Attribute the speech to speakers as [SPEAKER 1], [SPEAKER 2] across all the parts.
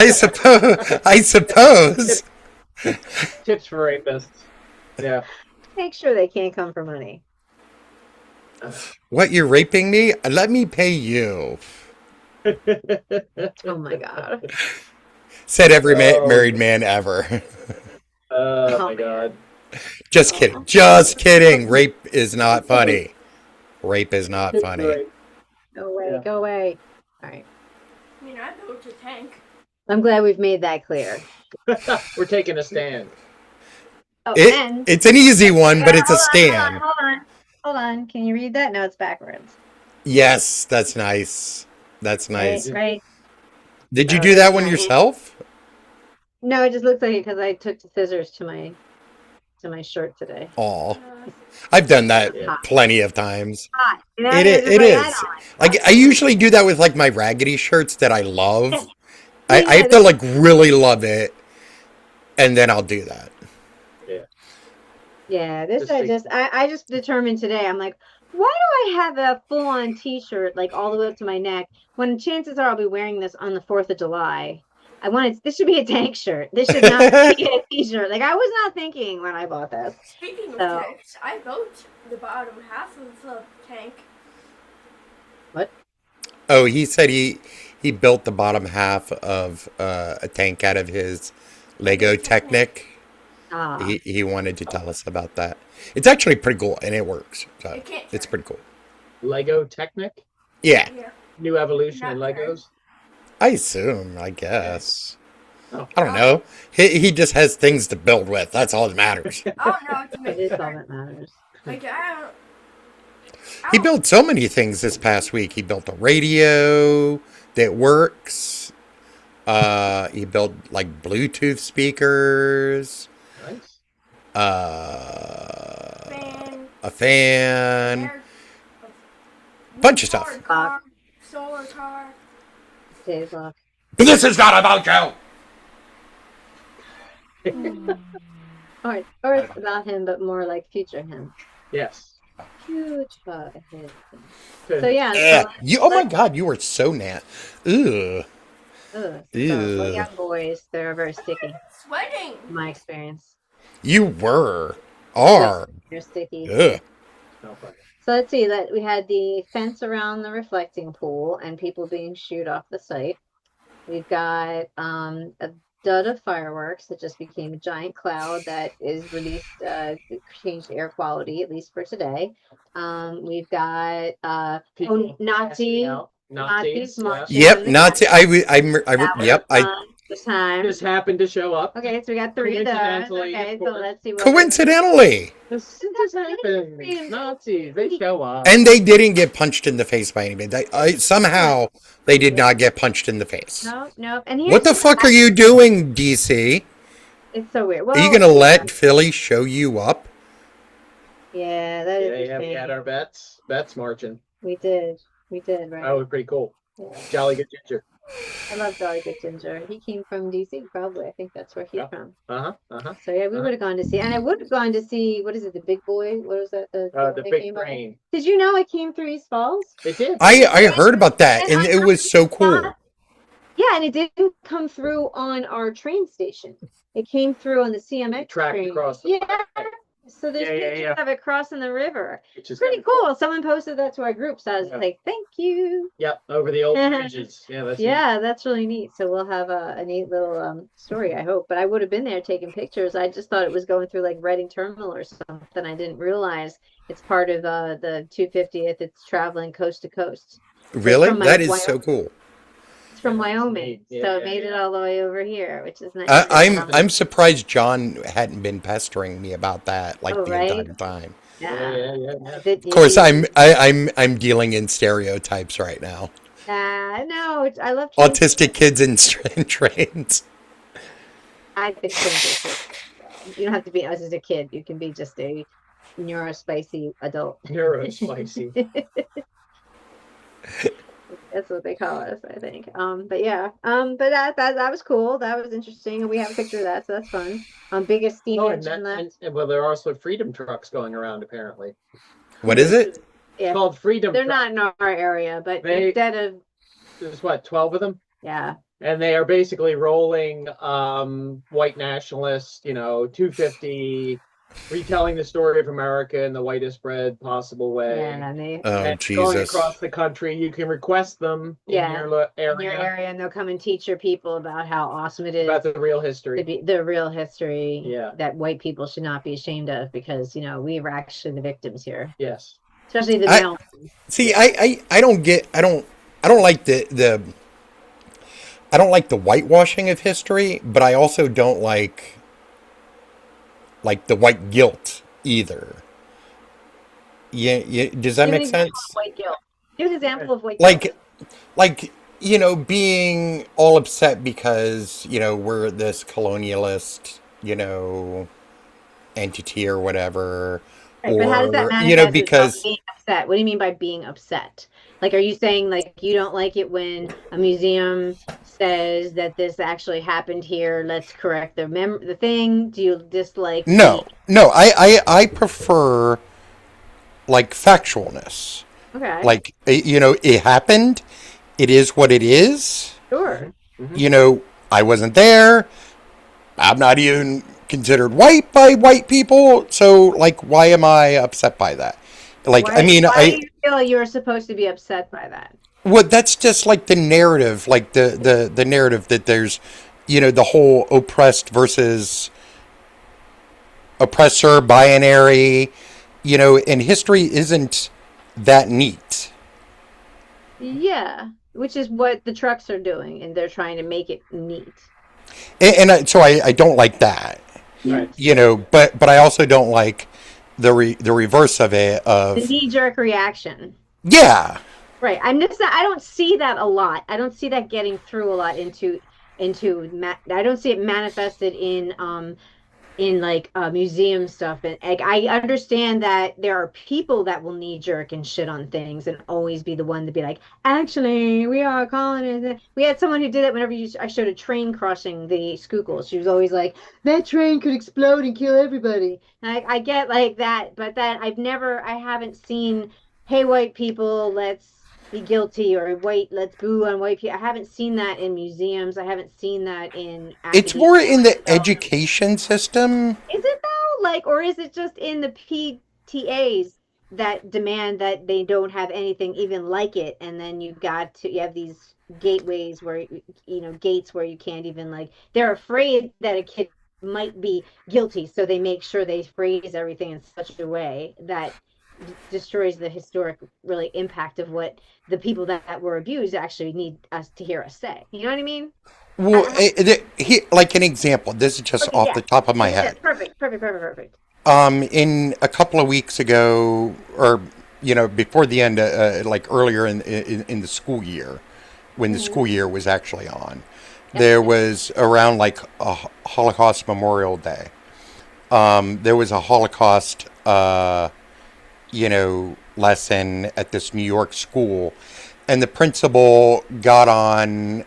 [SPEAKER 1] I suppose. I suppose.
[SPEAKER 2] Tips for rapists. Yeah.
[SPEAKER 3] Make sure they can't come for money.
[SPEAKER 1] What, you're raping me? Let me pay you.
[SPEAKER 3] Oh my god.
[SPEAKER 1] Said every
[SPEAKER 2] Oh,
[SPEAKER 1] married man ever.
[SPEAKER 2] oh
[SPEAKER 3] Oh
[SPEAKER 2] my God.
[SPEAKER 1] Just kidding. Just kidding. Rape is not funny. Rape is not funny.
[SPEAKER 2] Right.
[SPEAKER 3] Go away,
[SPEAKER 2] Yeah.
[SPEAKER 3] go away. All right.
[SPEAKER 4] I mean, I built a tank.
[SPEAKER 3] I'm glad we've made that clear.
[SPEAKER 2] We're taking a stand.
[SPEAKER 3] Oh, and
[SPEAKER 1] It's an easy one, but it's a
[SPEAKER 3] hold
[SPEAKER 1] stand.
[SPEAKER 3] on, hold on. Hold on. Can you read that? No, it's backwards.
[SPEAKER 1] Yes, that's nice. That's nice.
[SPEAKER 3] Right.
[SPEAKER 1] Did you do that one yourself?
[SPEAKER 3] No, it just looks like it because I took the scissors to my shirt today.
[SPEAKER 1] Aw. I've done that
[SPEAKER 2] Yeah.
[SPEAKER 1] plenty of times.
[SPEAKER 3] Hot. You know,
[SPEAKER 1] It
[SPEAKER 3] you
[SPEAKER 1] is.
[SPEAKER 3] just
[SPEAKER 1] It
[SPEAKER 3] put
[SPEAKER 1] is.
[SPEAKER 3] that on.
[SPEAKER 1] Like, I usually do that with like my raggedy shirts that I love. I
[SPEAKER 3] Yeah,
[SPEAKER 1] have to like really love it, and then I'll do that.
[SPEAKER 3] Yeah, this
[SPEAKER 2] Just
[SPEAKER 3] I just determined today. I'm like, why do I have a full-on t-shirt like all the way up to my neck when chances are I'll be wearing this on the 4th of July? This should be a tank shirt. This should not be a t-shirt. Like I was not thinking when I bought this.
[SPEAKER 4] Speaking of
[SPEAKER 3] So-
[SPEAKER 4] tanks, I built the bottom half of the tank.
[SPEAKER 1] Oh, he said he built the bottom half of a tank out of his Lego Technic.
[SPEAKER 3] Ah,
[SPEAKER 1] He wanted to tell us about that. It's actually pretty cool, and it works. So
[SPEAKER 4] It can't
[SPEAKER 1] it's
[SPEAKER 4] turn.
[SPEAKER 1] pretty cool.
[SPEAKER 2] Lego Technic,
[SPEAKER 1] Yeah,
[SPEAKER 4] Yeah.
[SPEAKER 2] new evolution in
[SPEAKER 4] Not
[SPEAKER 2] Legos.
[SPEAKER 1] I assume. I guess.
[SPEAKER 2] Oh.
[SPEAKER 1] I don't know. He just has things to build with. That's all that matters.
[SPEAKER 4] I don't know what to make
[SPEAKER 3] it is all
[SPEAKER 4] sure.
[SPEAKER 3] that matters.
[SPEAKER 4] Like, I
[SPEAKER 1] He
[SPEAKER 4] don't-
[SPEAKER 1] built so many things this past week. He built a radio that works. He built like Bluetooth speakers.
[SPEAKER 2] Nice.
[SPEAKER 4] fan,
[SPEAKER 1] A fan.
[SPEAKER 4] air,
[SPEAKER 1] Bunch of stuff.
[SPEAKER 4] powered car, solar car.
[SPEAKER 3] Days off.
[SPEAKER 1] But this is not about you.
[SPEAKER 3] Or it's about him, but more like future him.
[SPEAKER 2] Yes.
[SPEAKER 3] Future him.
[SPEAKER 2] Good.
[SPEAKER 3] So yeah.
[SPEAKER 1] Yeah.
[SPEAKER 3] So,
[SPEAKER 1] You. Oh my God, you were so nat. Ugh.
[SPEAKER 3] ugh,
[SPEAKER 1] Ew.
[SPEAKER 3] so for young boys, they're very sticky.
[SPEAKER 4] Sweating.
[SPEAKER 3] In my experience,
[SPEAKER 1] You are.
[SPEAKER 3] they're sticky.
[SPEAKER 1] Ugh.
[SPEAKER 2] No fun.
[SPEAKER 3] So let's see that we had the fence around the reflecting pool and people being shooed off the site. We've got a dud of fireworks that just became a giant cloud that is released, changed air quality, at least for today. We've got
[SPEAKER 2] People
[SPEAKER 3] Nazi.
[SPEAKER 2] passing out.
[SPEAKER 3] Nazis
[SPEAKER 2] Nazis. Yeah.
[SPEAKER 3] marching.
[SPEAKER 1] Yep. Nazi. Yep.
[SPEAKER 3] This time.
[SPEAKER 2] Just happened to show up.
[SPEAKER 3] Okay, so we got 3 of those.
[SPEAKER 2] Coincidentally,
[SPEAKER 3] Okay,
[SPEAKER 2] of
[SPEAKER 3] so
[SPEAKER 2] course.
[SPEAKER 3] let's see what
[SPEAKER 1] Coincidentally.
[SPEAKER 2] This just happened. Nazis. They show up.
[SPEAKER 1] And they didn't get punched in the face by anybody. Somehow they did not get punched in the face.
[SPEAKER 3] No. And
[SPEAKER 1] What the fuck are you doing, DC?
[SPEAKER 3] It's so weird. Well,
[SPEAKER 1] Are you gonna let Philly show you up?
[SPEAKER 3] Yeah, that is.
[SPEAKER 2] Yeah, we had our bets marching.
[SPEAKER 3] We did, right?
[SPEAKER 2] That was pretty cool.
[SPEAKER 3] Yeah.
[SPEAKER 2] Jolly good ginger.
[SPEAKER 3] I love Jolly Good Ginger. He came from DC, probably. I think that's where he's
[SPEAKER 2] Yeah.
[SPEAKER 3] from.
[SPEAKER 2] Uh-huh.
[SPEAKER 3] So yeah, we would have gone to see, and I would have gone to see. What is it? The Big Boy? What was that?
[SPEAKER 2] The
[SPEAKER 3] that
[SPEAKER 2] big
[SPEAKER 3] came by?
[SPEAKER 2] brain.
[SPEAKER 3] Did you know it came through East Falls?
[SPEAKER 2] It did.
[SPEAKER 1] I heard about that, and it was so cool.
[SPEAKER 3] Yeah, and it didn't come through on our train station. It came through on the CMX
[SPEAKER 2] Tracked
[SPEAKER 3] train.
[SPEAKER 2] across the
[SPEAKER 3] Yeah. So there's
[SPEAKER 2] Yeah, yeah,
[SPEAKER 3] pictures
[SPEAKER 2] yeah.
[SPEAKER 3] of it crossing the river.
[SPEAKER 2] Which is
[SPEAKER 3] Pretty cool. Someone posted that to our group, so I was
[SPEAKER 2] Yeah.
[SPEAKER 3] like, "Thank you."
[SPEAKER 2] Yep, over the old bridges. Yeah, that's
[SPEAKER 3] Yeah, that's really neat. So we'll have a neat little story, I hope. But I would have been there taking pictures. I just thought it was going through like Reading Terminal or something. I didn't realize it's part of the 250th. It's traveling coast to coast.
[SPEAKER 1] Really?
[SPEAKER 3] from,
[SPEAKER 1] That is
[SPEAKER 3] Wyoming.
[SPEAKER 1] so cool.
[SPEAKER 3] It's from
[SPEAKER 2] Yeah, that's
[SPEAKER 3] Wyoming,
[SPEAKER 2] neat. Yeah,
[SPEAKER 3] so
[SPEAKER 2] yeah,
[SPEAKER 3] it made it
[SPEAKER 2] yeah.
[SPEAKER 3] all the way over here, which is nice.
[SPEAKER 1] I'm surprised John hadn't been pestering me about that like
[SPEAKER 3] Oh,
[SPEAKER 1] the
[SPEAKER 3] right?
[SPEAKER 1] entire time.
[SPEAKER 3] Yeah.
[SPEAKER 1] Of course, I'm dealing in stereotypes right now.
[SPEAKER 3] No, I love trains.
[SPEAKER 1] Autistic kids in trains.
[SPEAKER 3] I think trains are cool. You don't have to be as a kid. You can be just a neurospicy adult.
[SPEAKER 2] Neurospicy.
[SPEAKER 3] That's what they call us, I think. But yeah. But that was cool. That was interesting, and we have a picture of that, so that's fun. Biggest steam
[SPEAKER 2] Oh, and,
[SPEAKER 3] engine left.
[SPEAKER 2] well, there are also freedom trucks going around apparently.
[SPEAKER 1] What is it?
[SPEAKER 3] Yeah,
[SPEAKER 2] Called freedom.
[SPEAKER 3] they're
[SPEAKER 2] Truck.
[SPEAKER 3] not in our area, but
[SPEAKER 2] They-
[SPEAKER 3] instead of
[SPEAKER 2] There's what, 12 of them?
[SPEAKER 3] yeah,
[SPEAKER 2] and they are basically rolling white nationalist, 250, retelling the story of America in the whitest bread possible way.
[SPEAKER 3] Yeah, and they
[SPEAKER 1] Oh,
[SPEAKER 2] And going
[SPEAKER 1] Jesus.
[SPEAKER 2] across the country, you can request them
[SPEAKER 3] Yeah,
[SPEAKER 2] in your
[SPEAKER 3] in your area, and they'll come and teach your people about how awesome it is
[SPEAKER 2] about the real
[SPEAKER 3] to
[SPEAKER 2] history.
[SPEAKER 3] be the real history
[SPEAKER 2] Yeah.
[SPEAKER 3] that white people should not be ashamed of, because we were actually the victims here,
[SPEAKER 2] Yes.
[SPEAKER 3] especially the
[SPEAKER 1] I-
[SPEAKER 3] male.
[SPEAKER 1] See, I don't get I don't like the I don't like the whitewashing of history, but I also don't like the white guilt either. Yeah, does that
[SPEAKER 3] Give an
[SPEAKER 1] make
[SPEAKER 3] example
[SPEAKER 1] sense?
[SPEAKER 3] of white guilt. Give an example of white guilt.
[SPEAKER 1] Like being all upset because we're this colonialist entity or whatever,
[SPEAKER 3] Right, but how does that
[SPEAKER 1] or
[SPEAKER 3] manifest itself
[SPEAKER 1] because
[SPEAKER 3] being upset? What do you mean by being upset? Like, are you saying like you don't like it when a museum says that this actually happened here? Let's correct the thing. Do you dislike
[SPEAKER 1] no, I prefer like factualness.
[SPEAKER 3] Okay,
[SPEAKER 1] Like it happened. It is what it is.
[SPEAKER 3] sure.
[SPEAKER 1] I wasn't there. I'm not even considered white by white people. So, like, why am I upset by that? Like,
[SPEAKER 3] Why,
[SPEAKER 1] I mean,
[SPEAKER 3] why do you feel you're supposed to be upset by that?
[SPEAKER 1] well, that's just like the narrative, like the narrative that there's, the whole oppressed versus oppressor binary, and history isn't that neat.
[SPEAKER 3] Yeah, which is what the trucks are doing, and they're trying to make it neat.
[SPEAKER 1] So I don't like that.
[SPEAKER 2] Right.
[SPEAKER 1] But I also don't like the reverse of it.
[SPEAKER 3] The
[SPEAKER 1] Of
[SPEAKER 3] knee-jerk reaction.
[SPEAKER 1] yeah,
[SPEAKER 3] Right. I don't see that a lot. I don't see that getting through a lot I don't see it manifested in like museum stuff, and like, I understand that there are people that will knee jerk and shit on things and always be the one to be like, actually, we are calling it. We had someone who did it whenever I showed a train crossing the Schuylkill. She was always like, that train could explode and kill everybody. And I get like that, but that I haven't seen, hey, white people, let's be guilty, or let's boo on white people. I haven't seen that in museums. I haven't seen that in
[SPEAKER 1] it's more
[SPEAKER 3] academia.
[SPEAKER 1] in the education system.
[SPEAKER 3] Is it though? Like, or is it just in the PTAs that demand that they don't have anything even like it, and then you have these gateways where gates where you can't even, like, they're afraid that a kid might be guilty, so they make sure they phrase everything in such a way that destroys the historic really impact of what the people that were abused actually need us to hear us say. You know what I mean?
[SPEAKER 1] Well, like an example. This is just
[SPEAKER 3] Okay,
[SPEAKER 1] off
[SPEAKER 3] yeah.
[SPEAKER 1] the top of my
[SPEAKER 3] Yeah,
[SPEAKER 1] head.
[SPEAKER 3] perfect.
[SPEAKER 1] In a couple of weeks ago, or before the end, like earlier in the school year, when the school year was actually on, there was around like a Holocaust Memorial Day. There was a Holocaust, lesson at this New York school, and the principal got on,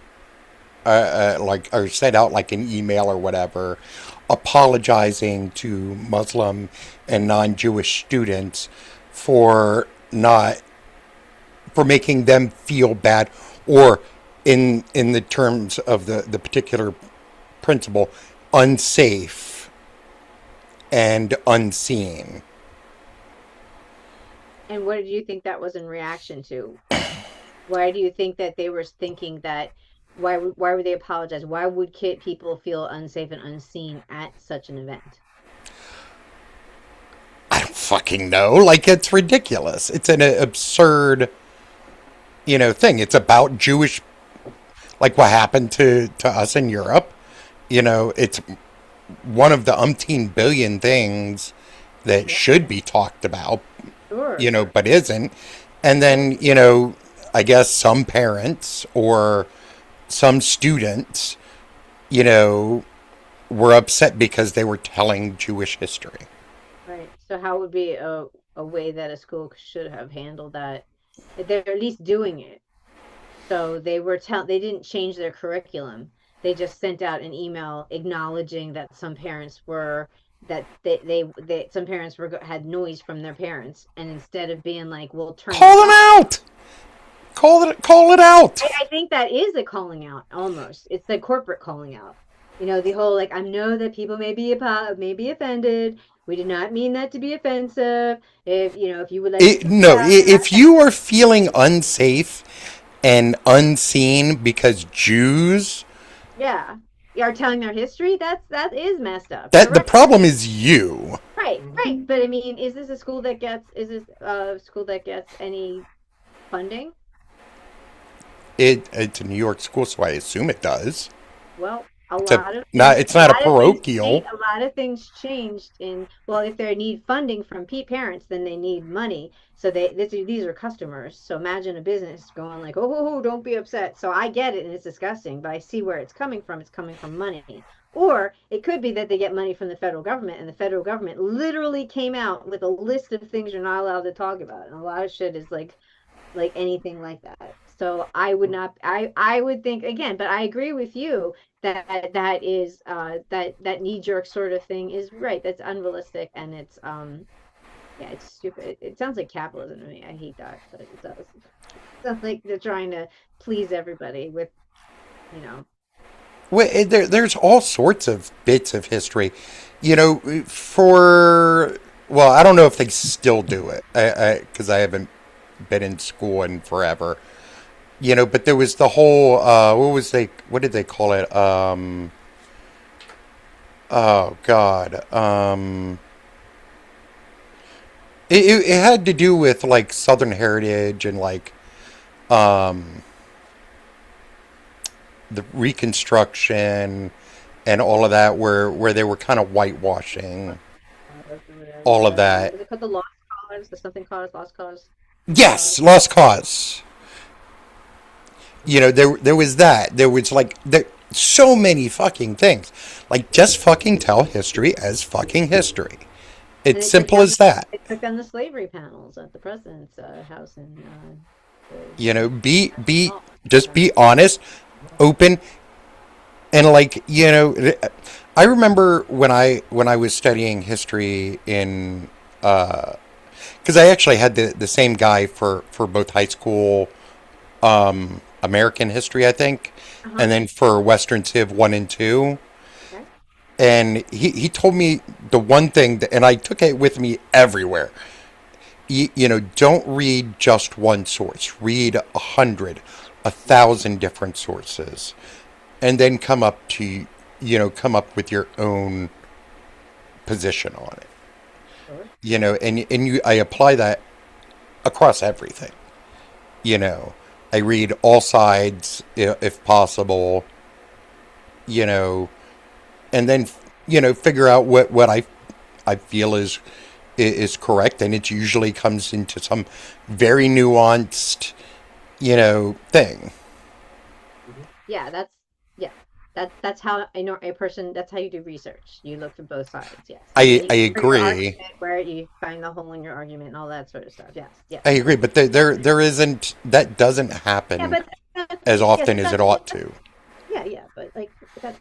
[SPEAKER 1] or sent out like an email or whatever, apologizing to Muslim and non-Jewish students for making them feel bad, or in the terms of the particular principal, unsafe and unseen.
[SPEAKER 3] And what did you think that was in reaction to? Why do you think that they were thinking that? Why would they apologize? Why would people feel unsafe and unseen at such an event?
[SPEAKER 1] I don't fucking know. Like, it's ridiculous. It's an absurd, thing. It's about Jewish, like what happened to us in Europe. It's one of the umpteen billion things that should be talked about,
[SPEAKER 3] Sure.
[SPEAKER 1] but isn't. And then, I guess some parents or some students, were upset because they were telling Jewish history.
[SPEAKER 3] Right. So how would be a way that a school should have handled that? They're at least doing it. So they didn't change their curriculum. They just sent out an email acknowledging that some parents had noise from their parents, and instead of being like, "We'll turn
[SPEAKER 1] Call them out! call it out.
[SPEAKER 3] I think that is a calling out almost. It's the corporate calling out. You know, the whole like I know that people may be offended. We did not mean that to be offensive. If you know, if you would like
[SPEAKER 1] No, if you are feeling unsafe and unseen because Jews,
[SPEAKER 3] yeah, are telling their history, that is messed up.
[SPEAKER 1] that the
[SPEAKER 3] Correct.
[SPEAKER 1] problem is you.
[SPEAKER 3] Right. But I mean, is this a school that gets any funding?
[SPEAKER 1] It's a New York school, so I assume it does.
[SPEAKER 3] Well,
[SPEAKER 1] It's not a parochial.
[SPEAKER 3] A lot of things changed if they need funding from parents, then they need money. So these are customers. So imagine a business going like, oh, don't be upset. So I get it, and it's disgusting, but I see where it's coming from. It's coming from money. Or it could be that they get money from the federal government, and the federal government literally came out with a list of things you're not allowed to talk about. And a lot of shit is like anything like that. So I would not, I would think again, but I agree with you that is that knee-jerk sort of thing is right. That's unrealistic, and it's it's stupid. It sounds like capitalism to me. I hate that, but it does. It sounds like they're trying to please everybody with, you know.
[SPEAKER 1] Well, there's all sorts of bits of history, you know. I don't know if they still do it, because I haven't been in school in forever. You know, but there was the whole what did they call it? Oh God. It had to do with like Southern heritage and like the Reconstruction and all of that, where they were kind of whitewashing all of that.
[SPEAKER 3] Is it called the Lost Cause? The something cause, Lost Cause?
[SPEAKER 1] Yes, Lost Cause. You know, there was that. There was like so many fucking things. Like, just fucking tell history as fucking history. It's simple as that.
[SPEAKER 3] It took down the slavery panels at the president's house in.
[SPEAKER 1] You know, just be honest, open, and like, you know, I remember when I was studying history in, because I actually had the same guy for both high school, American history, I think, and then for Western Civ 1 and 2.
[SPEAKER 3] Okay.
[SPEAKER 1] And he told me the one thing, and I took it with me everywhere. You know, don't read just one source. Read 100, 1,000 different sources, and then come up with your own position on it.
[SPEAKER 3] Sure.
[SPEAKER 1] You know, I apply that across everything. You know, I read all sides if possible. You know, and then figure out what I feel is correct, and it usually comes into some very nuanced, thing.
[SPEAKER 3] Yeah, that's how I know a person. That's how you do research. You look for both sides. Yes,
[SPEAKER 1] I agree.
[SPEAKER 3] Where you find the hole in your argument and all that sort of stuff. Yes.
[SPEAKER 1] I agree, but there isn't, that doesn't happen as often as it ought to.
[SPEAKER 3] Yeah, but like that,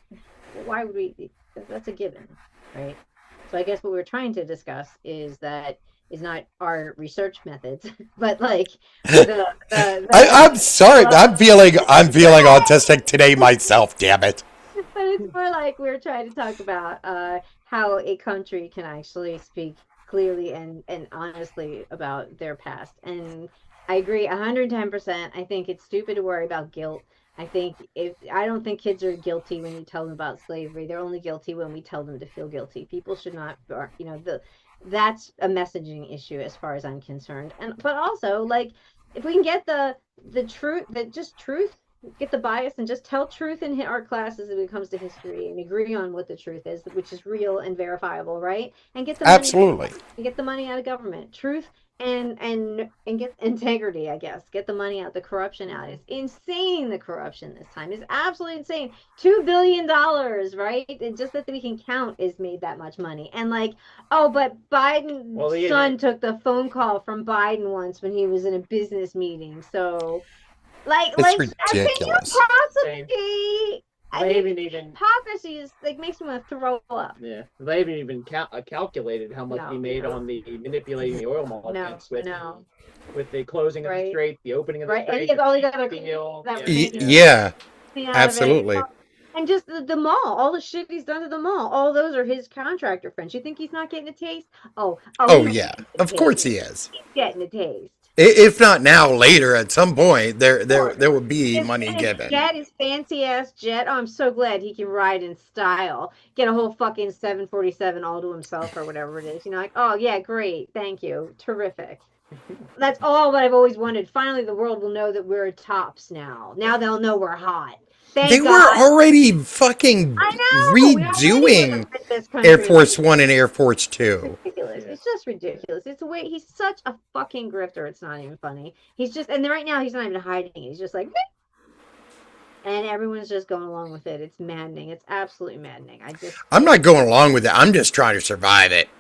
[SPEAKER 3] why would we? That's a given, right? So I guess what we're trying to discuss is not our research methods, but like
[SPEAKER 1] I'm sorry, I'm feeling autistic today myself. Damn it!
[SPEAKER 3] But it's more like we're trying to talk about how a country can actually speak clearly and honestly about their past. And I agree 110%. I think it's stupid to worry about guilt. I don't think kids are guilty when you tell them about slavery. They're only guilty when we tell them to feel guilty. People should not, that's a messaging issue as far as I'm concerned. But also, like, if we can get the truth, get the bias and just tell truth in our classes when it comes to history and agree on what the truth is, which is real and verifiable, right? And get the
[SPEAKER 1] absolutely
[SPEAKER 3] money, and get the money out of government. Truth and get integrity, I guess. Get the money out, the corruption out. It's insane, the corruption this time. It's absolutely insane. $2 billion, right? And just that we can count is made that much money. And like, oh, but Biden's son took the phone call from Biden once when he was in a business meeting. So, it's
[SPEAKER 1] ridiculous.
[SPEAKER 3] Can you possibly I
[SPEAKER 2] They
[SPEAKER 3] mean,
[SPEAKER 2] haven't even.
[SPEAKER 3] hypocrisy is like makes me want to throw up.
[SPEAKER 2] Yeah, they haven't even calculated how much
[SPEAKER 3] No,
[SPEAKER 2] he made
[SPEAKER 3] no.
[SPEAKER 2] on the manipulating the oil
[SPEAKER 3] No,
[SPEAKER 2] markets with
[SPEAKER 3] no.
[SPEAKER 2] the closing of the
[SPEAKER 3] Right.
[SPEAKER 2] strait, the opening of the
[SPEAKER 3] Right, and
[SPEAKER 2] strait,
[SPEAKER 3] he has all these
[SPEAKER 2] the
[SPEAKER 3] other
[SPEAKER 2] deal.
[SPEAKER 3] that
[SPEAKER 2] Yeah.
[SPEAKER 1] Yeah,
[SPEAKER 3] out of it.
[SPEAKER 1] absolutely.
[SPEAKER 3] And just the mall, all the shit he's done to the mall, all those are his contractor friends. You think he's not getting a taste? Oh,
[SPEAKER 1] Oh
[SPEAKER 3] he's
[SPEAKER 1] yeah,
[SPEAKER 3] getting a
[SPEAKER 1] of course
[SPEAKER 3] taste.
[SPEAKER 1] he is.
[SPEAKER 3] He's getting a taste.
[SPEAKER 1] If not now, later at some point, there will be
[SPEAKER 3] His-
[SPEAKER 1] money
[SPEAKER 3] and his
[SPEAKER 1] given.
[SPEAKER 3] jet, his fancy ass jet. Oh, I'm so glad he can ride in style. Get a whole fucking 747 all to himself or whatever it is. You know, like, oh yeah, great, thank you, terrific. That's all that I've always wanted. Finally, the world will know that we're tops now. Now they'll know we're hot. Thank
[SPEAKER 1] They
[SPEAKER 3] God.
[SPEAKER 1] were already fucking
[SPEAKER 3] I know. We already
[SPEAKER 1] redoing
[SPEAKER 3] would've rid this country
[SPEAKER 1] Air
[SPEAKER 3] of
[SPEAKER 1] Force
[SPEAKER 3] it.
[SPEAKER 1] One and Air Force Two.
[SPEAKER 3] Ridiculous.
[SPEAKER 2] Yeah.
[SPEAKER 3] It's just ridiculous. It's the way he's such a fucking grifter. It's not even funny. He's just, and right now he's not even hiding it. He's just like, and everyone's just going along with it. It's maddening. It's absolutely maddening.
[SPEAKER 1] I'm not going along with it. I'm just trying to survive it.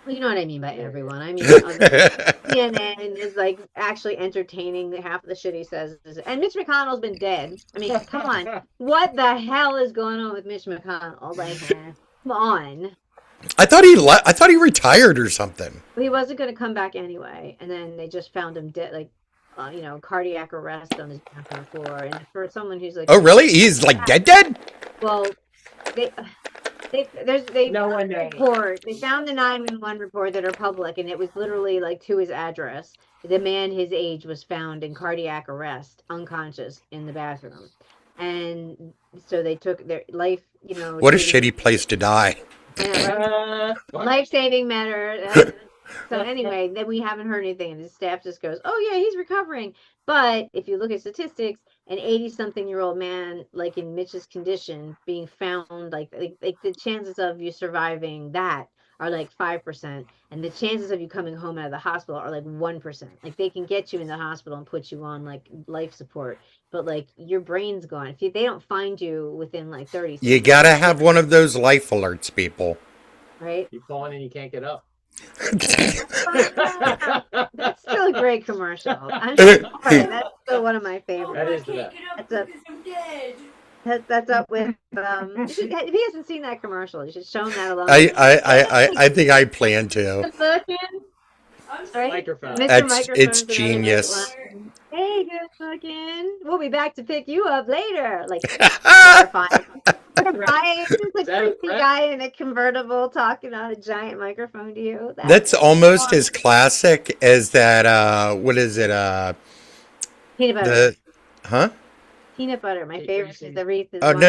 [SPEAKER 3] You know what I mean by everyone. I mean, CNN is like actually entertaining half of the shit he says. And Mitch McConnell's been dead. I mean, come on. What the hell is going on with Mitch McConnell? Like, come on.
[SPEAKER 1] I thought he retired or something.
[SPEAKER 3] He wasn't going to come back anyway. And then they just found him dead, like, cardiac arrest on his bathroom floor. And for someone who's like,
[SPEAKER 1] Oh really? He's like dead?
[SPEAKER 3] well, they
[SPEAKER 2] No one knows.
[SPEAKER 3] report. They found the 911 report that are public, and it was literally like to his address. The man his age was found in cardiac arrest, unconscious in the bathroom, and so they took their life.
[SPEAKER 1] What a shitty place to die.
[SPEAKER 3] Life-saving matter. So anyway, then we haven't heard anything, and the staff just goes, "Oh yeah, he's recovering." But if you look at statistics, an 80-something-year-old man, like in Mitch's condition, being found, like the chances of you surviving that are like 5%, and the chances of you coming home out of the hospital are like 1%. Like they can get you in the hospital and put you on like life support, but like your brain's gone. If they don't find you within like 30 seconds,
[SPEAKER 1] You gotta have one of those life alerts, people.
[SPEAKER 3] right?
[SPEAKER 2] You're falling and you can't get up.
[SPEAKER 3] That's still a great commercial. I'm sorry, that's still one of my favorites.
[SPEAKER 2] That is
[SPEAKER 4] I can't
[SPEAKER 2] that.
[SPEAKER 4] get up
[SPEAKER 3] That's a-
[SPEAKER 4] because I'm dead.
[SPEAKER 3] That's up with if he hasn't seen that commercial, you should show him that alone.
[SPEAKER 1] I think I plan to.
[SPEAKER 4] I'm
[SPEAKER 3] Right?
[SPEAKER 2] Microphone.
[SPEAKER 3] Mr.
[SPEAKER 1] It's
[SPEAKER 3] Microphone's another
[SPEAKER 1] genius.
[SPEAKER 3] great one. Hey, good looking. We'll be back to pick you up later. Like terrifying. Terrifying. Just a
[SPEAKER 2] Is that a
[SPEAKER 3] creepy
[SPEAKER 2] threat?
[SPEAKER 3] guy in a convertible talking on a giant microphone to you.
[SPEAKER 1] That's almost as classic as that. What is it?
[SPEAKER 3] peanut butter.
[SPEAKER 1] Huh?
[SPEAKER 3] Peanut butter. My
[SPEAKER 2] Hey,
[SPEAKER 3] favorite is
[SPEAKER 2] Reese's.
[SPEAKER 3] the Reese's.
[SPEAKER 1] Oh
[SPEAKER 3] one.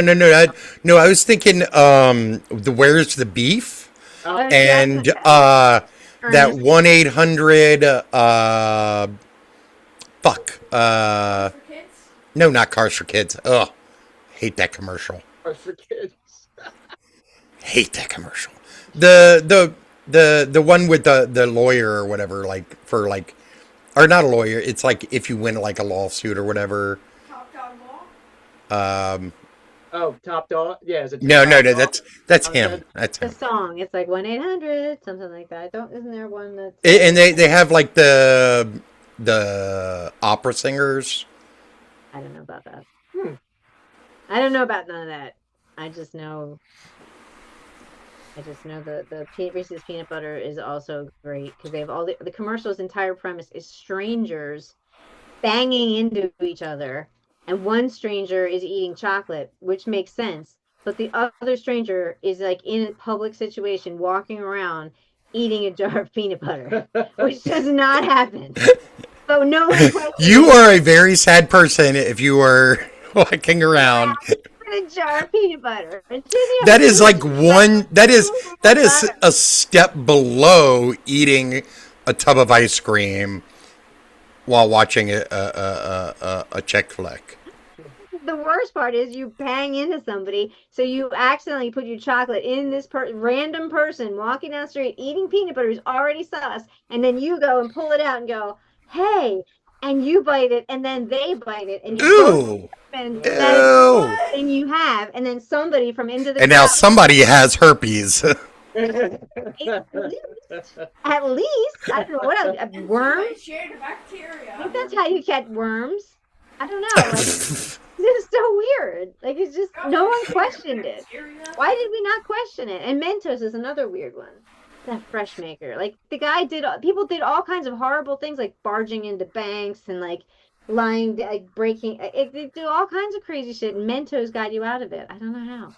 [SPEAKER 1] no! I was thinking the Where's the Beef
[SPEAKER 2] Oh,
[SPEAKER 1] and that
[SPEAKER 3] Ernest.
[SPEAKER 1] 1-800 fuck
[SPEAKER 4] for kids.
[SPEAKER 1] no, not Cars for Kids. Ugh, hate that commercial.
[SPEAKER 2] Cars for kids.
[SPEAKER 1] Hate that commercial. The one with the lawyer or whatever, like for like, or not a lawyer. It's like if you win like a lawsuit or whatever.
[SPEAKER 4] Top Dog Law.
[SPEAKER 2] Oh, Top Dog. Yeah, is it?
[SPEAKER 1] No,
[SPEAKER 2] Top Dog?
[SPEAKER 1] that's
[SPEAKER 2] Oh,
[SPEAKER 1] him.
[SPEAKER 2] good.
[SPEAKER 1] That's
[SPEAKER 3] The
[SPEAKER 1] him.
[SPEAKER 3] song. It's like 1-800, something like that. Isn't there one that's
[SPEAKER 1] And they have like the opera singers.
[SPEAKER 3] I don't know about that.
[SPEAKER 2] Hmm.
[SPEAKER 3] I don't know about none of that. I just know the Reese's peanut butter is also great because they have all the commercial's entire premise is strangers banging into each other, and one stranger is eating chocolate, which makes sense, but the other stranger is like in a public situation walking around eating a jar of peanut butter, which does not happen. So no one questions
[SPEAKER 1] You are a very sad person if you are walking around.
[SPEAKER 3] a jar of peanut butter.
[SPEAKER 1] That is like that is a step below eating a tub of ice cream while watching a chick flick.
[SPEAKER 3] The worst part is you bang into somebody, so you accidentally put your chocolate in this random person walking down the street eating peanut butter who's already sus, and then you go and pull it out and go, "Hey," and you bite it, and then they bite it, and you both
[SPEAKER 1] Ew!
[SPEAKER 3] spend
[SPEAKER 1] Ew!
[SPEAKER 3] that thing you have, and then somebody from into the
[SPEAKER 1] And now
[SPEAKER 3] crowd,
[SPEAKER 1] somebody has herpes.
[SPEAKER 3] at least I don't know what else,
[SPEAKER 4] And
[SPEAKER 3] worms.
[SPEAKER 4] somebody shared a bacteria.
[SPEAKER 3] I think that's how you catch worms. I don't know. Like, it's just so weird. Like, it's just no one questioned it. Why did we not question it? And Mentos is another weird one. That fresh maker, like the guy did. People did all kinds of horrible things, like barging into banks and like lying, like breaking. They do all kinds of crazy shit. And Mentos got you out of it. I don't know how.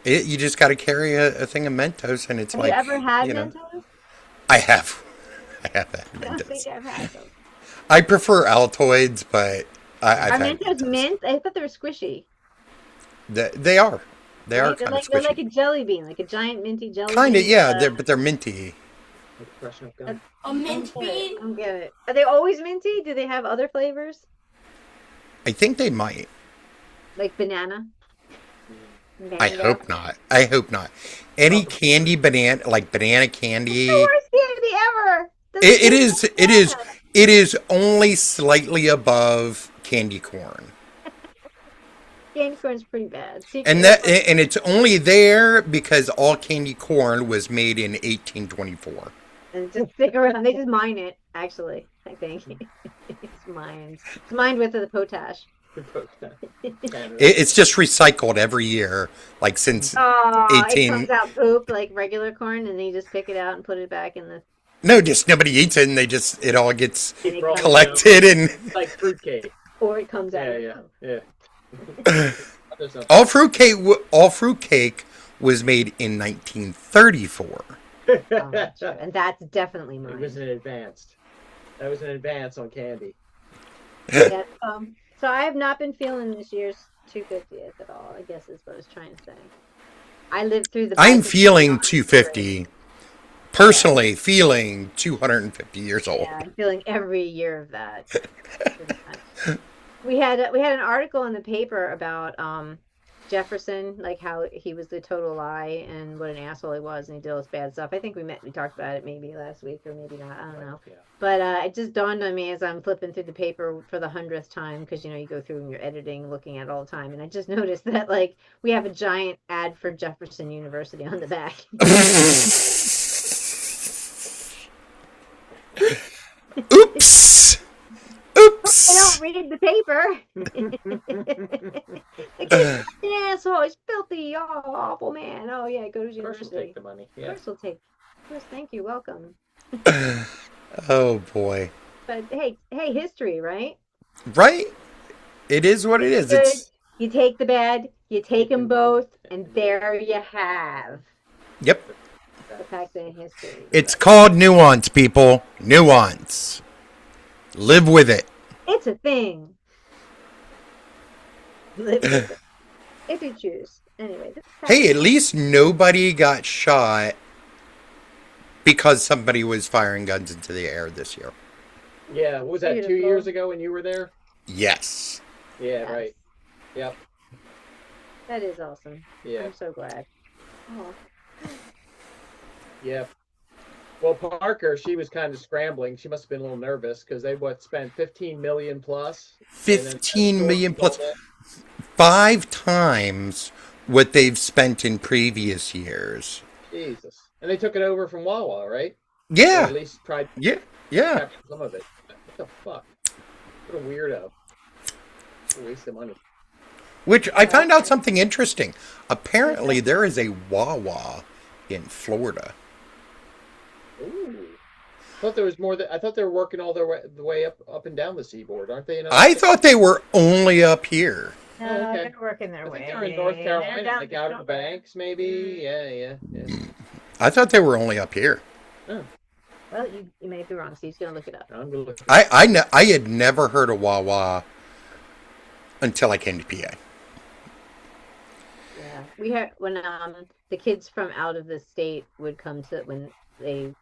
[SPEAKER 1] You just got to carry a thing of Mentos, and it's
[SPEAKER 3] Have
[SPEAKER 1] like,
[SPEAKER 3] you ever had
[SPEAKER 1] you know,
[SPEAKER 3] Mentos?
[SPEAKER 1] I have. I have had
[SPEAKER 3] I don't think
[SPEAKER 1] Mentos.
[SPEAKER 3] I've had them.
[SPEAKER 1] I prefer Altoids, but I've
[SPEAKER 3] Are
[SPEAKER 1] had
[SPEAKER 3] Mentos
[SPEAKER 1] Mentos.
[SPEAKER 3] mint? I thought they were squishy.
[SPEAKER 1] They are. They are
[SPEAKER 3] Right?
[SPEAKER 1] kind of
[SPEAKER 3] They're like
[SPEAKER 1] squishy.
[SPEAKER 3] a jelly bean, like a giant minty jelly
[SPEAKER 1] Kind of,
[SPEAKER 3] bean.
[SPEAKER 1] yeah. But they're minty.
[SPEAKER 2] Like freshen up gun.
[SPEAKER 4] A mint
[SPEAKER 3] I
[SPEAKER 4] bean?
[SPEAKER 3] don't get it. Are they always minty? Do they have other flavors?
[SPEAKER 1] I think they might.
[SPEAKER 3] Like banana?
[SPEAKER 1] I
[SPEAKER 3] Mango?
[SPEAKER 1] hope not. I hope not. Any candy banana, like banana candy,
[SPEAKER 3] The worst candy ever.
[SPEAKER 1] it is. It is. It is only slightly above candy corn,
[SPEAKER 3] Candy corn's pretty bad.
[SPEAKER 1] and it's only there because all candy corn was made in 1824.
[SPEAKER 3] And just stick around. They just mine it, actually. I think it's mined. It's mined with the potash.
[SPEAKER 1] It's just recycled every year, like since
[SPEAKER 3] Oh,
[SPEAKER 1] 18.
[SPEAKER 3] it comes out poop like regular corn, and then you just pick it out and put it back in the.
[SPEAKER 1] No, just nobody eats it, and it all gets
[SPEAKER 3] And it comes
[SPEAKER 1] collected, and
[SPEAKER 2] Like fruitcake.
[SPEAKER 3] Or it comes out.
[SPEAKER 2] Yeah. There's a-
[SPEAKER 1] all fruit cake was made in 1934.
[SPEAKER 3] Oh, that's true. And that's definitely
[SPEAKER 2] It was
[SPEAKER 3] mine.
[SPEAKER 2] an advanced. That was an advance on candy.
[SPEAKER 3] Yeah, so I have not been feeling this year's 250th at all, I guess is what I was trying to say. I lived through the.
[SPEAKER 1] I'm
[SPEAKER 3] Bicentennial
[SPEAKER 1] feeling
[SPEAKER 3] Parade.
[SPEAKER 1] 250. Personally, feeling 250 years old.
[SPEAKER 3] Yeah, I'm feeling every year of that. Pretty much. We had an article in the paper about Jefferson, like how he was the total lie and what an asshole he was, and he did all this bad stuff. I think we talked about it maybe last week or maybe not. I don't know.
[SPEAKER 2] Yeah.
[SPEAKER 3] But it just dawned on me as I'm flipping through the paper for the 100th time, because you go through and you're editing, looking at it all the time, and I just noticed that like we have a giant ad for Jefferson University on the back.
[SPEAKER 1] Oops!
[SPEAKER 3] I
[SPEAKER 1] Oops!
[SPEAKER 3] don't read the paper. Like, an asshole, he's filthy, awful man. Oh yeah, go to
[SPEAKER 2] Of course, we'll
[SPEAKER 3] university.
[SPEAKER 2] take the money.
[SPEAKER 3] Of
[SPEAKER 2] Yeah.
[SPEAKER 3] course we'll take. Of course, thank you, welcome.
[SPEAKER 1] Oh boy.
[SPEAKER 3] But hey, history, right?
[SPEAKER 1] Right? It is what it is.
[SPEAKER 3] Good.
[SPEAKER 1] It's
[SPEAKER 3] You take the bad, you take them both, and there you have
[SPEAKER 1] yep.
[SPEAKER 3] the fact in history.
[SPEAKER 1] It's called nuance, people. Nuance. Live with it.
[SPEAKER 3] It's a thing. Live with it. If you choose. Anyway. this is
[SPEAKER 1] Hey, at least nobody got shot because somebody was firing guns into the air this year.
[SPEAKER 2] Yeah. What was that, 2
[SPEAKER 3] Beautiful.
[SPEAKER 2] years ago when you were there?
[SPEAKER 1] Yes.
[SPEAKER 2] Yeah,
[SPEAKER 3] Yes.
[SPEAKER 2] right. Yep.
[SPEAKER 3] That is awesome.
[SPEAKER 2] Yeah.
[SPEAKER 3] I'm so glad. Oh.
[SPEAKER 2] Yeah. Well, Parker, she was kind of scrambling. She must have been a little nervous because they spent 15 million plus. and then
[SPEAKER 1] 15 million plus.
[SPEAKER 2] double.
[SPEAKER 1] 5 times what they've spent in previous years.
[SPEAKER 2] Jesus. And they took it over from Wawa, right? Or
[SPEAKER 1] Yeah.
[SPEAKER 2] at least tried to
[SPEAKER 1] Yeah. Yeah.
[SPEAKER 2] capture some of it. What the fuck? What a weirdo. What a waste of money.
[SPEAKER 1] Which I found out something interesting. Apparently, there is a Wawa in Florida.
[SPEAKER 2] Ooh. I thought there was more. I thought they were working all the way up and down the seaboard, aren't they?
[SPEAKER 1] I thought they were only up here.
[SPEAKER 3] No,
[SPEAKER 2] Oh, okay.
[SPEAKER 3] they're working their
[SPEAKER 2] I
[SPEAKER 3] way.
[SPEAKER 2] think they're in North
[SPEAKER 3] They're
[SPEAKER 2] Carolina,
[SPEAKER 3] down
[SPEAKER 2] like
[SPEAKER 3] the
[SPEAKER 2] out of the
[SPEAKER 3] shore.
[SPEAKER 2] banks, maybe. Yeah.
[SPEAKER 1] I thought they were only up here.
[SPEAKER 3] Well, you may be wrong. Steve's gonna look it up.
[SPEAKER 2] I'm gonna look.
[SPEAKER 1] I had never heard of Wawa until I came to PA.
[SPEAKER 3] Yeah, we had when the kids from out of the state would come to when they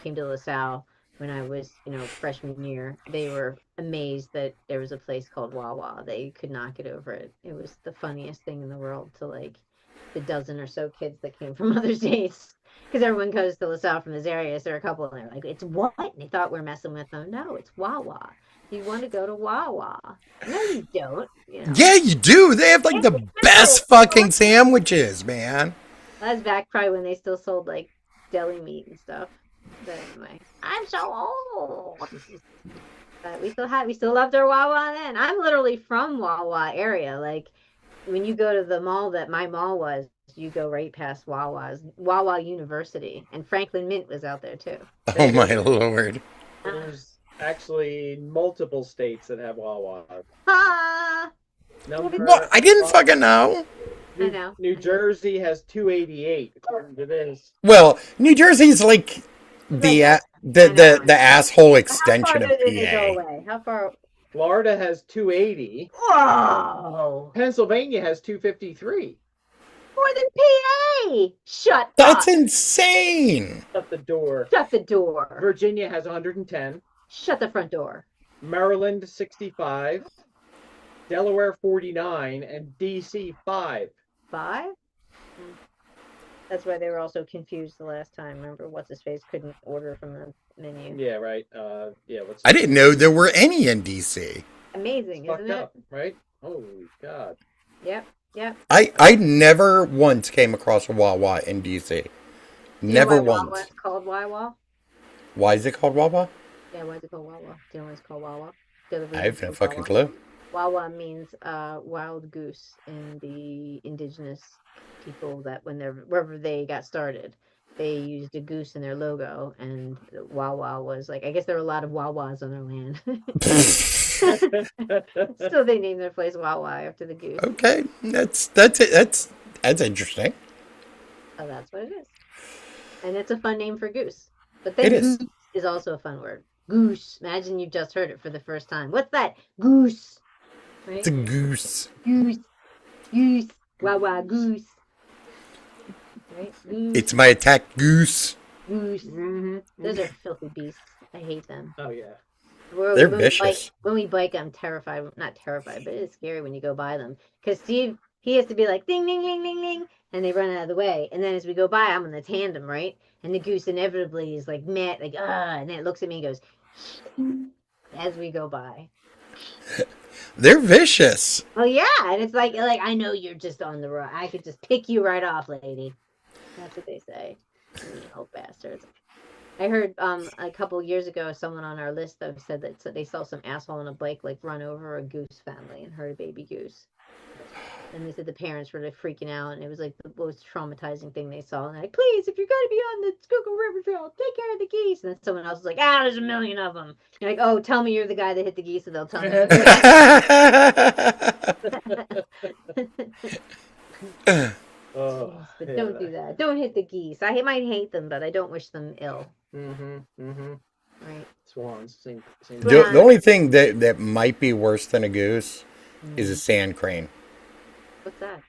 [SPEAKER 3] came to LaSalle when I was freshman year. They were amazed that there was a place called Wawa. They could not get over it. It was the funniest thing in the world to like the dozen or so kids that came from other states. Because everyone goes to LaSalle from this area, so there are a couple, and they're like, "It's what?" And they thought we were messing with them. No, it's Wawa. You want to go to Wawa? No, you don't.
[SPEAKER 1] Yeah, you do. They have like the best fucking sandwiches, man.
[SPEAKER 3] That was back probably when they still sold like deli meat and stuff. But anyway, I'm so old. But we still loved our Wawa then. I'm literally from Wawa area. Like when you go to the mall that my mall was, you go right past Wawa University, and Franklin Mint was out there too.
[SPEAKER 1] Oh my lord.
[SPEAKER 2] There's actually multiple states that have Wawa.
[SPEAKER 3] Ah,
[SPEAKER 1] What? I didn't fucking know.
[SPEAKER 3] I know.
[SPEAKER 2] New Jersey has 288 according to this.
[SPEAKER 1] Well, New Jersey's like the asshole extension
[SPEAKER 3] How
[SPEAKER 1] of
[SPEAKER 3] far did it go
[SPEAKER 1] PA.
[SPEAKER 3] away? How far?
[SPEAKER 2] Florida has 280.
[SPEAKER 3] Whoa!
[SPEAKER 2] Pennsylvania has 253.
[SPEAKER 3] More than PA. Shut
[SPEAKER 1] That's
[SPEAKER 3] up.
[SPEAKER 1] insane.
[SPEAKER 2] Shut the door.
[SPEAKER 3] Shut the door.
[SPEAKER 2] Virginia has 110.
[SPEAKER 3] Shut the front door.
[SPEAKER 2] Maryland 65. Delaware 49 and DC 5.
[SPEAKER 3] 5? That's why they were also confused the last time. Remember, what's his face couldn't order from the menu.
[SPEAKER 2] Yeah, right. Yeah. What's
[SPEAKER 1] I didn't know there were any in DC.
[SPEAKER 3] Amazing,
[SPEAKER 2] fucked
[SPEAKER 3] isn't it?
[SPEAKER 2] up, right? Holy God.
[SPEAKER 3] Yep. Yep.
[SPEAKER 1] I never once came across a Wawa in DC.
[SPEAKER 3] You know
[SPEAKER 1] Never
[SPEAKER 3] why
[SPEAKER 1] once.
[SPEAKER 3] Wawa's called Wawa?
[SPEAKER 1] Why is it called Wawa?
[SPEAKER 3] Yeah, why is it called Wawa? Do you know why it's called Wawa? Do you know the
[SPEAKER 1] I
[SPEAKER 3] reason
[SPEAKER 1] have no
[SPEAKER 3] it's called
[SPEAKER 1] fucking
[SPEAKER 3] Wawa?
[SPEAKER 1] clue.
[SPEAKER 3] Wawa means wild goose in the indigenous people that wherever they got started, they used a goose in their logo, and Wawa was like, I guess there were a lot of Wawas on their land. So they named their place Wawa after the goose.
[SPEAKER 1] Okay, that's it. That's interesting.
[SPEAKER 3] So that's what it is. And it's a fun name for goose. But then
[SPEAKER 1] It is.
[SPEAKER 3] goose is also a fun word. Goose. Imagine you've just heard it for the first time. What's that? Goose. Right?
[SPEAKER 1] It's a goose.
[SPEAKER 3] Goose. Goose. Wawa goose. Right? Goose.
[SPEAKER 1] It's my attack goose.
[SPEAKER 3] Goose.
[SPEAKER 2] Mm-hmm.
[SPEAKER 3] Those are filthy beasts. I hate them.
[SPEAKER 2] Oh yeah.
[SPEAKER 1] They're vicious.
[SPEAKER 3] When we bike, I'm terrified. Not terrified, but it is scary when you go by them. Because Steve, he has to be like, ding, ding, ding, ding, ding. And they run out of the way. And then as we go by, I'm in the tandem, right? And the goose inevitably is like, mad, like, and then it looks at me and goes, as we go by.
[SPEAKER 1] They're vicious.
[SPEAKER 3] Oh, yeah. And it's like, I know you're just on the road. I could just pick you right off, lady. That's what they say. You old bastards. I heard a couple years ago, someone on our list though said that they saw some asshole on a bike like run over a goose family and hurt a baby goose. And they said the parents were like freaking out, and it was like the most traumatizing thing they saw. And they're like, please, if you're gonna be on the Schuylkill River Trail, take care of the geese. And then someone else was like, there's a million of them. You're like, oh, tell me you're the guy that hit the geese, and they'll tell me.
[SPEAKER 2] Oh,
[SPEAKER 3] But don't do that. Don't hit the geese. I might hate them, but I don't wish them ill.
[SPEAKER 2] Mm-hmm.
[SPEAKER 3] Right?
[SPEAKER 2] Swans. Same.
[SPEAKER 1] The only thing that might be worse than a goose is a sand crane.
[SPEAKER 3] What's that?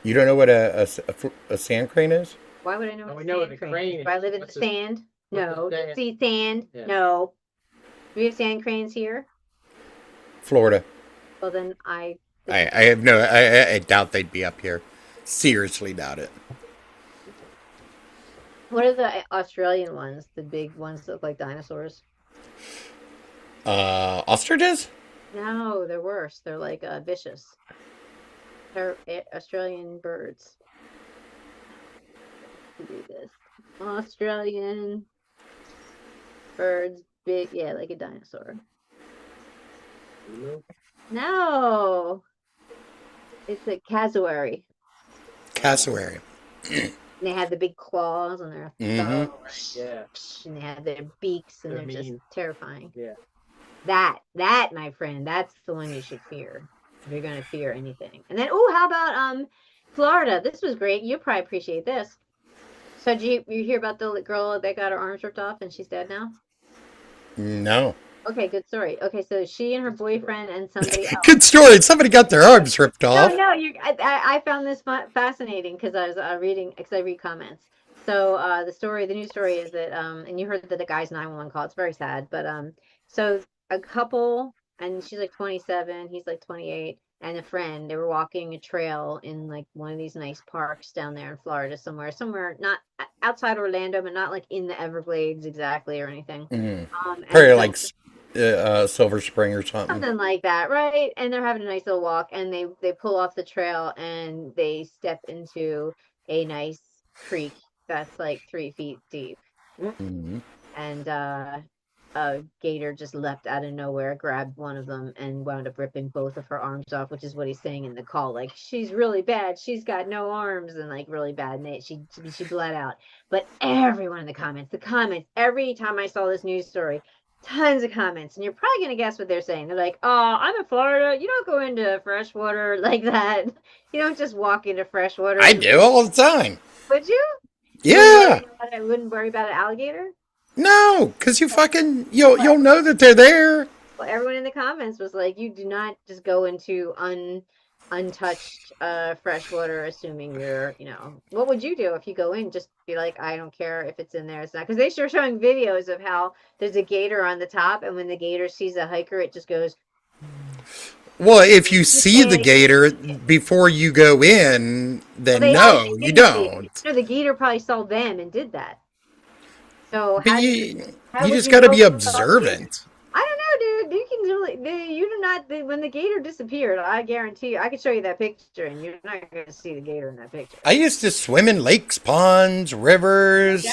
[SPEAKER 1] You don't know what a sand crane is?
[SPEAKER 3] Why would I know?
[SPEAKER 2] Oh,
[SPEAKER 3] what
[SPEAKER 2] we
[SPEAKER 3] a
[SPEAKER 2] know what
[SPEAKER 3] sand
[SPEAKER 2] a
[SPEAKER 3] crane
[SPEAKER 2] crane
[SPEAKER 3] is?
[SPEAKER 2] is.
[SPEAKER 3] Do I live in the
[SPEAKER 2] What's a-
[SPEAKER 3] sand? No.
[SPEAKER 2] what's a sand?
[SPEAKER 3] See sand?
[SPEAKER 2] Yeah.
[SPEAKER 3] No. Do we have sand cranes here?
[SPEAKER 1] Florida.
[SPEAKER 3] Well, then
[SPEAKER 1] I have no. I doubt they'd be up here. Seriously doubt it.
[SPEAKER 3] What are the Australian ones? The big ones that look like dinosaurs?
[SPEAKER 1] Ostriches?
[SPEAKER 3] No, they're worse. They're like vicious. They're Australian birds. Let's do this. Australian birds, big, yeah, like a dinosaur. No, it's a cassowary.
[SPEAKER 1] Cassowary.
[SPEAKER 3] And they have the big claws on their
[SPEAKER 1] Mhm.
[SPEAKER 3] thumbs,
[SPEAKER 2] Yeah.
[SPEAKER 3] and they have their beaks, and
[SPEAKER 2] They're
[SPEAKER 3] they're just
[SPEAKER 2] mean.
[SPEAKER 3] terrifying.
[SPEAKER 2] Yeah.
[SPEAKER 3] That, my friend, that's the one you should fear if you're gonna fear anything. And then, oh, how about Florida? This was great. You probably appreciate this. So, did you hear about the girl that got her arms ripped off and she's dead now?
[SPEAKER 1] No.
[SPEAKER 3] Okay, good story. Okay, so she and her boyfriend and somebody else.
[SPEAKER 1] Good story. Somebody got their arms ripped off.
[SPEAKER 3] No, I found this fascinating because I was reading, because I read comments. So the new story is that, and you heard that the guy's 911 call. It's very sad, but so a couple, and she's like 27, he's like 28, and a friend, they were walking a trail in like one of these nice parks down there in Florida, somewhere not outside Orlando, but not like in the Everglades exactly or anything.
[SPEAKER 1] Mhm.
[SPEAKER 3] And
[SPEAKER 1] Probably
[SPEAKER 3] so-
[SPEAKER 1] like Silver Spring or something.
[SPEAKER 3] something like that, right? And they're having a nice little walk, and they pull off the trail and they step into a nice creek that's like 3 feet deep.
[SPEAKER 1] Mhm.
[SPEAKER 3] And a gator just leapt out of nowhere, grabbed one of them, and wound up ripping both of her arms off, which is what he's saying in the call. Like, she's really bad. She's got no arms, and like really bad. And she bled out. But everyone in the comments, every time I saw this news story, tons of comments, and you're probably gonna guess what they're saying. They're like, "Oh, I'm in Florida. You don't go into freshwater like that. You don't just walk into freshwater."
[SPEAKER 1] I do all the time.
[SPEAKER 3] Would you?
[SPEAKER 1] Yeah.
[SPEAKER 3] I wouldn't worry about an alligator.
[SPEAKER 1] No, because you'll know that they're there.
[SPEAKER 3] Well, everyone in the comments was like, "You do not just go into untouched freshwater, assuming you're, what would you do if you go in? Just be like, I don't care if it's in there, it's not." Because they sure showing videos of how there's a gator on the top, and when the gator sees a hiker, it just goes.
[SPEAKER 1] Well, if you see the gator before you go in, then no, you don't.
[SPEAKER 3] No, the gator probably saw them and did that. So
[SPEAKER 1] But
[SPEAKER 3] how
[SPEAKER 1] you
[SPEAKER 3] would
[SPEAKER 1] just
[SPEAKER 3] you
[SPEAKER 1] got to
[SPEAKER 3] know
[SPEAKER 1] be
[SPEAKER 3] if it's
[SPEAKER 1] observant.
[SPEAKER 3] I don't know, dude. You can really, you do not. When the gator disappeared, I guarantee you, I could show you that picture, and you're not going to see the gator in that picture.
[SPEAKER 1] I used to swim in lakes, ponds, rivers.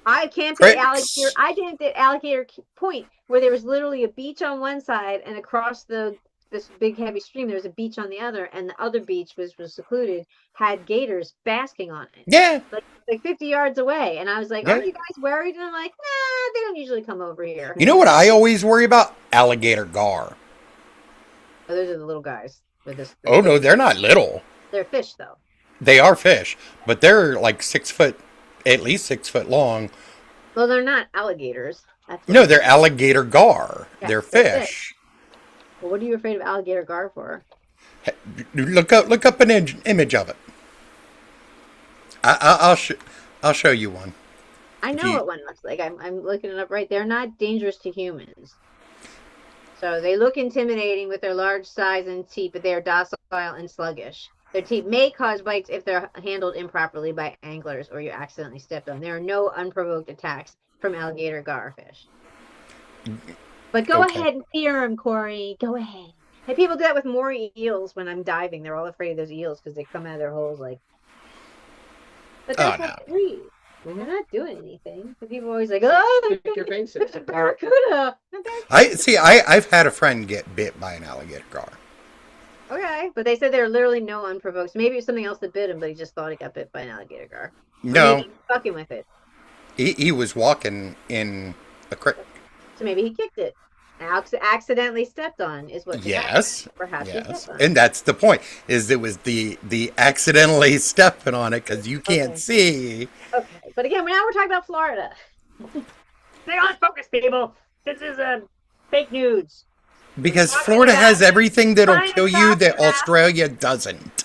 [SPEAKER 3] I camped at
[SPEAKER 1] Cricks.
[SPEAKER 3] Alligator. I camped at Alligator Point, where there was literally a beach on one side, and across this big heavy stream, there was a beach on the other, and the other beach was secluded, had gators basking on it.
[SPEAKER 1] Yeah.
[SPEAKER 3] Like 50 yards away, and I was like,
[SPEAKER 1] Yeah.
[SPEAKER 3] "Aren't you guys worried?" And I'm like, "Nah, they don't usually come over here."
[SPEAKER 1] You know what I always worry about? Alligator gar.
[SPEAKER 3] Oh, those are the little guys with this.
[SPEAKER 1] Oh no, they're not little.
[SPEAKER 3] They're fish though.
[SPEAKER 1] They are fish, but they're like 6 foot, at least 6 foot long.
[SPEAKER 3] Well, they're not alligators. That's what
[SPEAKER 1] No, they're alligator gar.
[SPEAKER 3] Yeah,
[SPEAKER 1] they're
[SPEAKER 3] they're
[SPEAKER 1] fish.
[SPEAKER 3] Well, what are you afraid of alligator gar for?
[SPEAKER 1] Look up an image of it. I'll show you one.
[SPEAKER 3] I
[SPEAKER 1] If
[SPEAKER 3] know
[SPEAKER 1] you-
[SPEAKER 3] what one looks like. I'm looking it up right. They're not dangerous to humans. So they look intimidating with their large size and teeth, but they are docile and sluggish. Their teeth may cause bites if they're handled improperly by anglers or you accidentally stepped on. There are no unprovoked attacks from alligator garfish. But go
[SPEAKER 1] Okay.
[SPEAKER 3] ahead and fear them, Corey. Go ahead. Hey, people do that with more eels when I'm diving. They're all afraid of those eels because they come out of their holes like. But that's
[SPEAKER 1] Oh,
[SPEAKER 3] how they breathe. They're not doing anything. The people are always like, "Oh,
[SPEAKER 2] Stick your face in
[SPEAKER 3] it's a
[SPEAKER 2] it.
[SPEAKER 3] barracuda."
[SPEAKER 1] I've had a friend get bit by an alligator gar.
[SPEAKER 3] Okay, but they said there are literally no unprovoked. Maybe it's something else that bit him, but he just thought he got bit by an alligator gar. Or
[SPEAKER 1] No,
[SPEAKER 3] maybe he was fucking with it,
[SPEAKER 1] he was walking in a creek.
[SPEAKER 3] so maybe he kicked it. Accidentally stepped on is what. could happen.
[SPEAKER 1] Yes,
[SPEAKER 3] Perhaps he
[SPEAKER 1] yes,
[SPEAKER 3] stepped on it.
[SPEAKER 1] and that's the point. Is it was the accidentally stepping on it because you can't
[SPEAKER 3] Okay.
[SPEAKER 1] see.
[SPEAKER 3] Okay, but again, now we're talking about Florida. Stay on focus, people. This is fake news.
[SPEAKER 1] Because
[SPEAKER 3] Talking
[SPEAKER 1] Florida
[SPEAKER 3] about
[SPEAKER 1] has everything that'll
[SPEAKER 3] science
[SPEAKER 1] kill you that
[SPEAKER 3] after that.
[SPEAKER 1] Australia doesn't.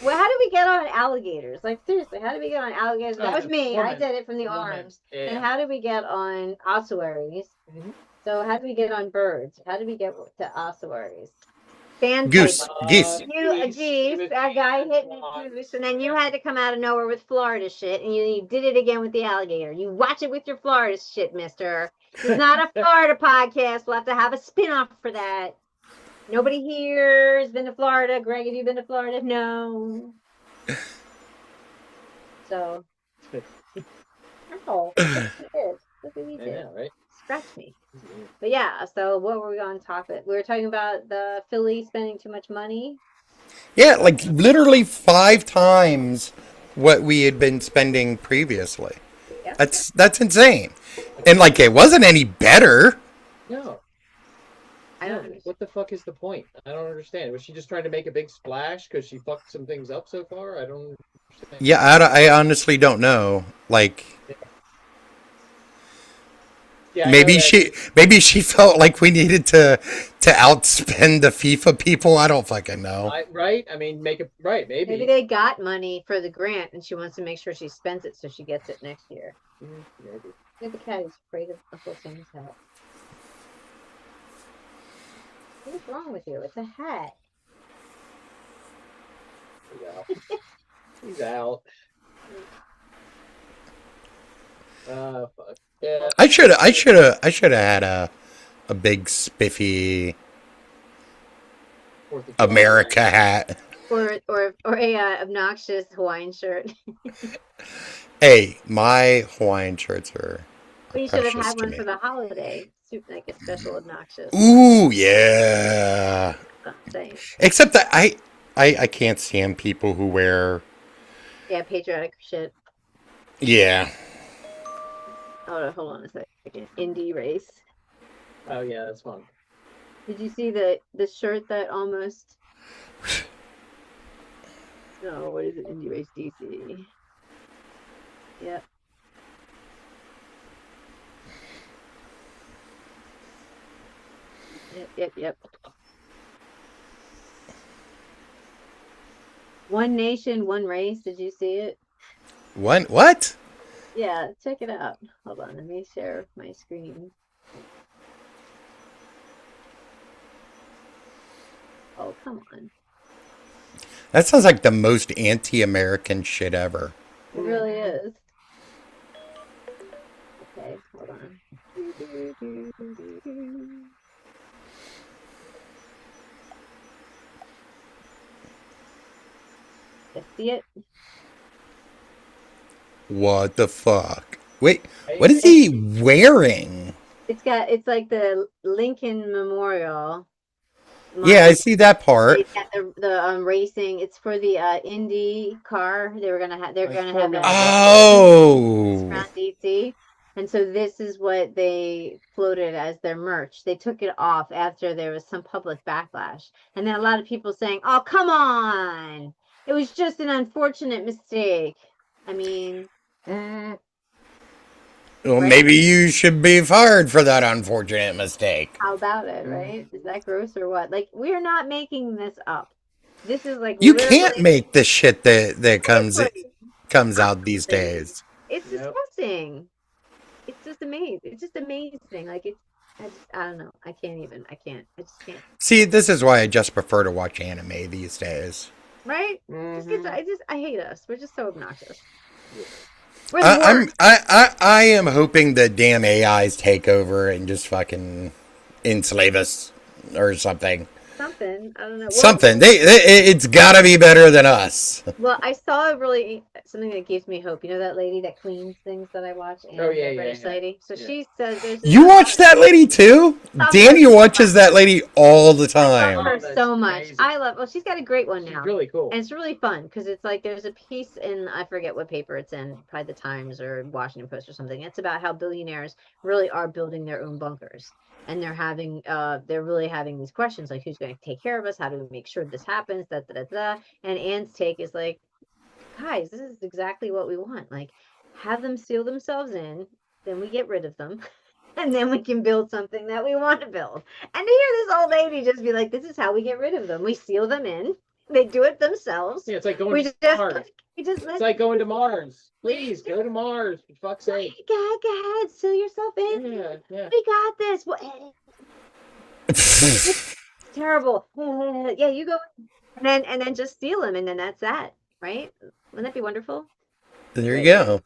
[SPEAKER 3] Well, how did we get on alligators? Like seriously, how did we get on alligators? That
[SPEAKER 2] Oh,
[SPEAKER 3] was me. I
[SPEAKER 2] woman.
[SPEAKER 3] did it from the
[SPEAKER 2] Woman.
[SPEAKER 3] arms. And
[SPEAKER 2] Yeah.
[SPEAKER 3] how did we get on ossuaries?
[SPEAKER 2] Mhm.
[SPEAKER 3] So how did we get on birds? How did we get to ossuaries? Sandpiper.
[SPEAKER 1] Goose. Geese.
[SPEAKER 3] You, geez, that guy hit me goose, and then you had to come out of nowhere with Florida shit, and you did it again with the alligator. You watch it with your Florida shit, mister. It's not a Florida podcast. We'll have to have a spin-off for that. Nobody here has been to Florida. Greg, have you been to Florida? No. So. Oh, look what you did.
[SPEAKER 2] Yeah, right.
[SPEAKER 3] Scratch me. But yeah, so what were we on top of? We were talking about the Philly spending too much money.
[SPEAKER 1] Yeah, like literally 5 times what we had been spending previously.
[SPEAKER 3] Yeah.
[SPEAKER 1] That's insane. And like it wasn't any better.
[SPEAKER 2] No.
[SPEAKER 3] I
[SPEAKER 2] No,
[SPEAKER 3] don't understand.
[SPEAKER 2] what the fuck is the point? I don't understand. Was she just trying to make a big splash because she fucked some things up so far? I don't understand.
[SPEAKER 1] Yeah, I honestly don't know. Like
[SPEAKER 2] Yeah, I know
[SPEAKER 1] maybe
[SPEAKER 2] that-
[SPEAKER 1] maybe she felt like we needed to outspend the FIFA people. I don't fucking know.
[SPEAKER 2] right? I mean, make it right. Maybe.
[SPEAKER 3] Maybe they got money for the grant and she wants to make sure she spends it so she gets it next year.
[SPEAKER 2] Maybe.
[SPEAKER 3] Look at the cat. He's afraid of Uncle Sam's hat. What is wrong with you? It's a hat.
[SPEAKER 2] He's out. He's out. Fuck. Yeah.
[SPEAKER 1] I should have had a big spiffy
[SPEAKER 2] 4th of July.
[SPEAKER 1] America hat.
[SPEAKER 3] Or a obnoxious Hawaiian shirt.
[SPEAKER 1] Hey, my Hawaiian shirts are
[SPEAKER 3] We should have
[SPEAKER 1] precious
[SPEAKER 3] had
[SPEAKER 1] to
[SPEAKER 3] one
[SPEAKER 1] me.
[SPEAKER 3] for the holiday. Super like a special obnoxious.
[SPEAKER 1] Ooh, yeah.
[SPEAKER 3] I'm saying.
[SPEAKER 1] Except that I can't stand people who wear.
[SPEAKER 3] Yeah, patriotic shit.
[SPEAKER 1] Yeah.
[SPEAKER 3] Oh, hold on a second. Indie race.
[SPEAKER 2] Oh yeah, that's fun.
[SPEAKER 3] Did you see the shirt that almost? No, what is it? Indie race DC. Yep. Yep. One nation, one race. Did you see it?
[SPEAKER 1] What?
[SPEAKER 3] Yeah, check it out. Hold on, let me share my screen. Oh, come on.
[SPEAKER 1] That sounds like the most anti-American shit ever.
[SPEAKER 3] It really is. Okay, hold on. You see it?
[SPEAKER 1] What the fuck? Wait, what is he wearing?
[SPEAKER 3] It's like the Lincoln Memorial.
[SPEAKER 1] Yeah, I see that part.
[SPEAKER 3] They got the racing. It's for the Indy car. They're gonna have that
[SPEAKER 1] Oh.
[SPEAKER 3] around DC, and so this is what they floated as their merch. They took it off after there was some public backlash, and then a lot of people saying, "Oh, come on, it was just an unfortunate mistake." I mean,
[SPEAKER 1] Well,
[SPEAKER 3] right?
[SPEAKER 1] maybe you should be fired for that unfortunate mistake.
[SPEAKER 3] How about it, right? Is that gross or what? Like, we're not making this up. This is like
[SPEAKER 1] You can't
[SPEAKER 3] literally
[SPEAKER 1] make the shit that
[SPEAKER 3] Seriously.
[SPEAKER 1] comes out these
[SPEAKER 3] Honestly.
[SPEAKER 1] days.
[SPEAKER 3] It's
[SPEAKER 2] Yep.
[SPEAKER 3] disgusting. It's just amazing. It's just amazing. Like I don't know. I just can't.
[SPEAKER 1] See, this is why I just prefer to watch anime these days.
[SPEAKER 3] Right?
[SPEAKER 2] Mhm.
[SPEAKER 3] I hate us. We're just so obnoxious.
[SPEAKER 2] Yeah.
[SPEAKER 3] We're the worst.
[SPEAKER 1] I am hoping that damn AIs take over and just fucking enslave us or something.
[SPEAKER 3] Something. I don't know. Well,
[SPEAKER 1] Something. It's gotta be better than us.
[SPEAKER 3] Well, I saw something that gives me hope. You know that lady that cleans things that I watch?
[SPEAKER 2] Oh, yeah,
[SPEAKER 3] the
[SPEAKER 2] yeah,
[SPEAKER 3] British
[SPEAKER 2] yeah.
[SPEAKER 3] lady. So
[SPEAKER 2] Yeah.
[SPEAKER 3] she says there's
[SPEAKER 1] You watch that lady too? Danny watches that lady all the
[SPEAKER 3] I love
[SPEAKER 1] time.
[SPEAKER 3] her
[SPEAKER 2] That's
[SPEAKER 3] so much.
[SPEAKER 2] amazing.
[SPEAKER 3] Well, she's got a great one
[SPEAKER 2] She's
[SPEAKER 3] now.
[SPEAKER 2] really cool.
[SPEAKER 3] And it's really fun because it's like there's a piece in, I forget what paper it's in, probably the Times or Washington Post or something. It's about how billionaires really are building their own bunkers. And they're really having these questions like, who's going to take care of us? How do we make sure this happens? And Anne's take is like, guys, this is exactly what we want. Like, have them seal themselves in, then we get rid of them. And then we can build something that we want to build. And to hear this old lady just be like, this is how we get rid of them. We seal them in. They do it themselves.
[SPEAKER 2] Yeah, it's like going
[SPEAKER 3] We
[SPEAKER 2] to
[SPEAKER 3] just,
[SPEAKER 2] Mars.
[SPEAKER 3] let
[SPEAKER 2] It's like going to Mars. Please go to Mars, for fuck's sake.
[SPEAKER 3] Go ahead, seal yourself in.
[SPEAKER 2] Yeah.
[SPEAKER 3] We got this. Terrible. Yeah, you go. And then just seal them, and then that's that, right? Wouldn't that be wonderful?
[SPEAKER 1] There you go.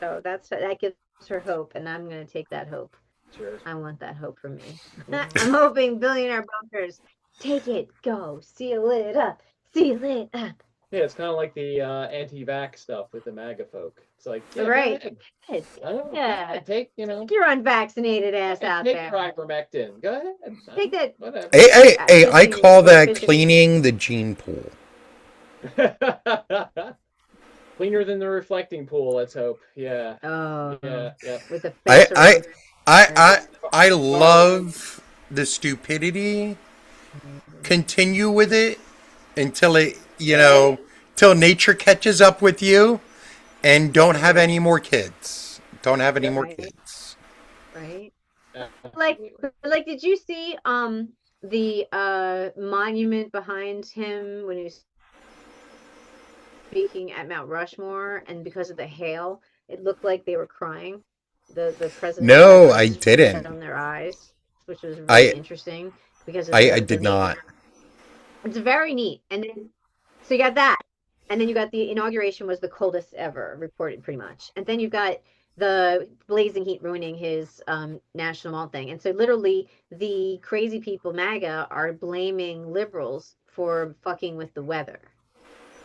[SPEAKER 3] So that gives her hope, and I'm gonna take that hope.
[SPEAKER 2] Sure.
[SPEAKER 3] I want that hope for me. I'm hoping billionaire bunkers take it, go, seal it up.
[SPEAKER 2] Yeah, it's kind of like the anti-vax stuff with the MAGA folk. It's like, yeah,
[SPEAKER 3] Right.
[SPEAKER 2] go
[SPEAKER 3] Good.
[SPEAKER 2] ahead.
[SPEAKER 3] Yeah.
[SPEAKER 2] Take,
[SPEAKER 3] Your unvaccinated ass out
[SPEAKER 2] take
[SPEAKER 3] there.
[SPEAKER 2] your ivermectin. Go ahead.
[SPEAKER 3] Take that.
[SPEAKER 2] Whatever.
[SPEAKER 1] Hey, I
[SPEAKER 3] Fishing-
[SPEAKER 1] call that
[SPEAKER 3] fishing-
[SPEAKER 1] cleaning the gene pool.
[SPEAKER 2] Cleaner than the reflecting pool, let's hope. Yeah.
[SPEAKER 3] Oh.
[SPEAKER 2] Yeah.
[SPEAKER 3] With the
[SPEAKER 1] I-
[SPEAKER 3] fence around-
[SPEAKER 1] I love the stupidity. Continue with it until till nature catches up with you, and don't have any more kids. Don't have any more
[SPEAKER 3] Right.
[SPEAKER 1] kids.
[SPEAKER 3] Right. Like, did you see the monument behind him when he was speaking at Mount Rushmore, and because of the hail, it looked like they were crying. The president.
[SPEAKER 1] No, I didn't.
[SPEAKER 3] On their eyes, which was really
[SPEAKER 1] I-
[SPEAKER 3] interesting because of
[SPEAKER 1] I
[SPEAKER 3] the
[SPEAKER 1] did not.
[SPEAKER 3] It's very neat. And then, so you got that. And then you got the inauguration was the coldest ever reported, pretty much. And then you've got the blazing heat ruining his national mall thing. And so literally the crazy people, MAGA, are blaming liberals for fucking with the weather.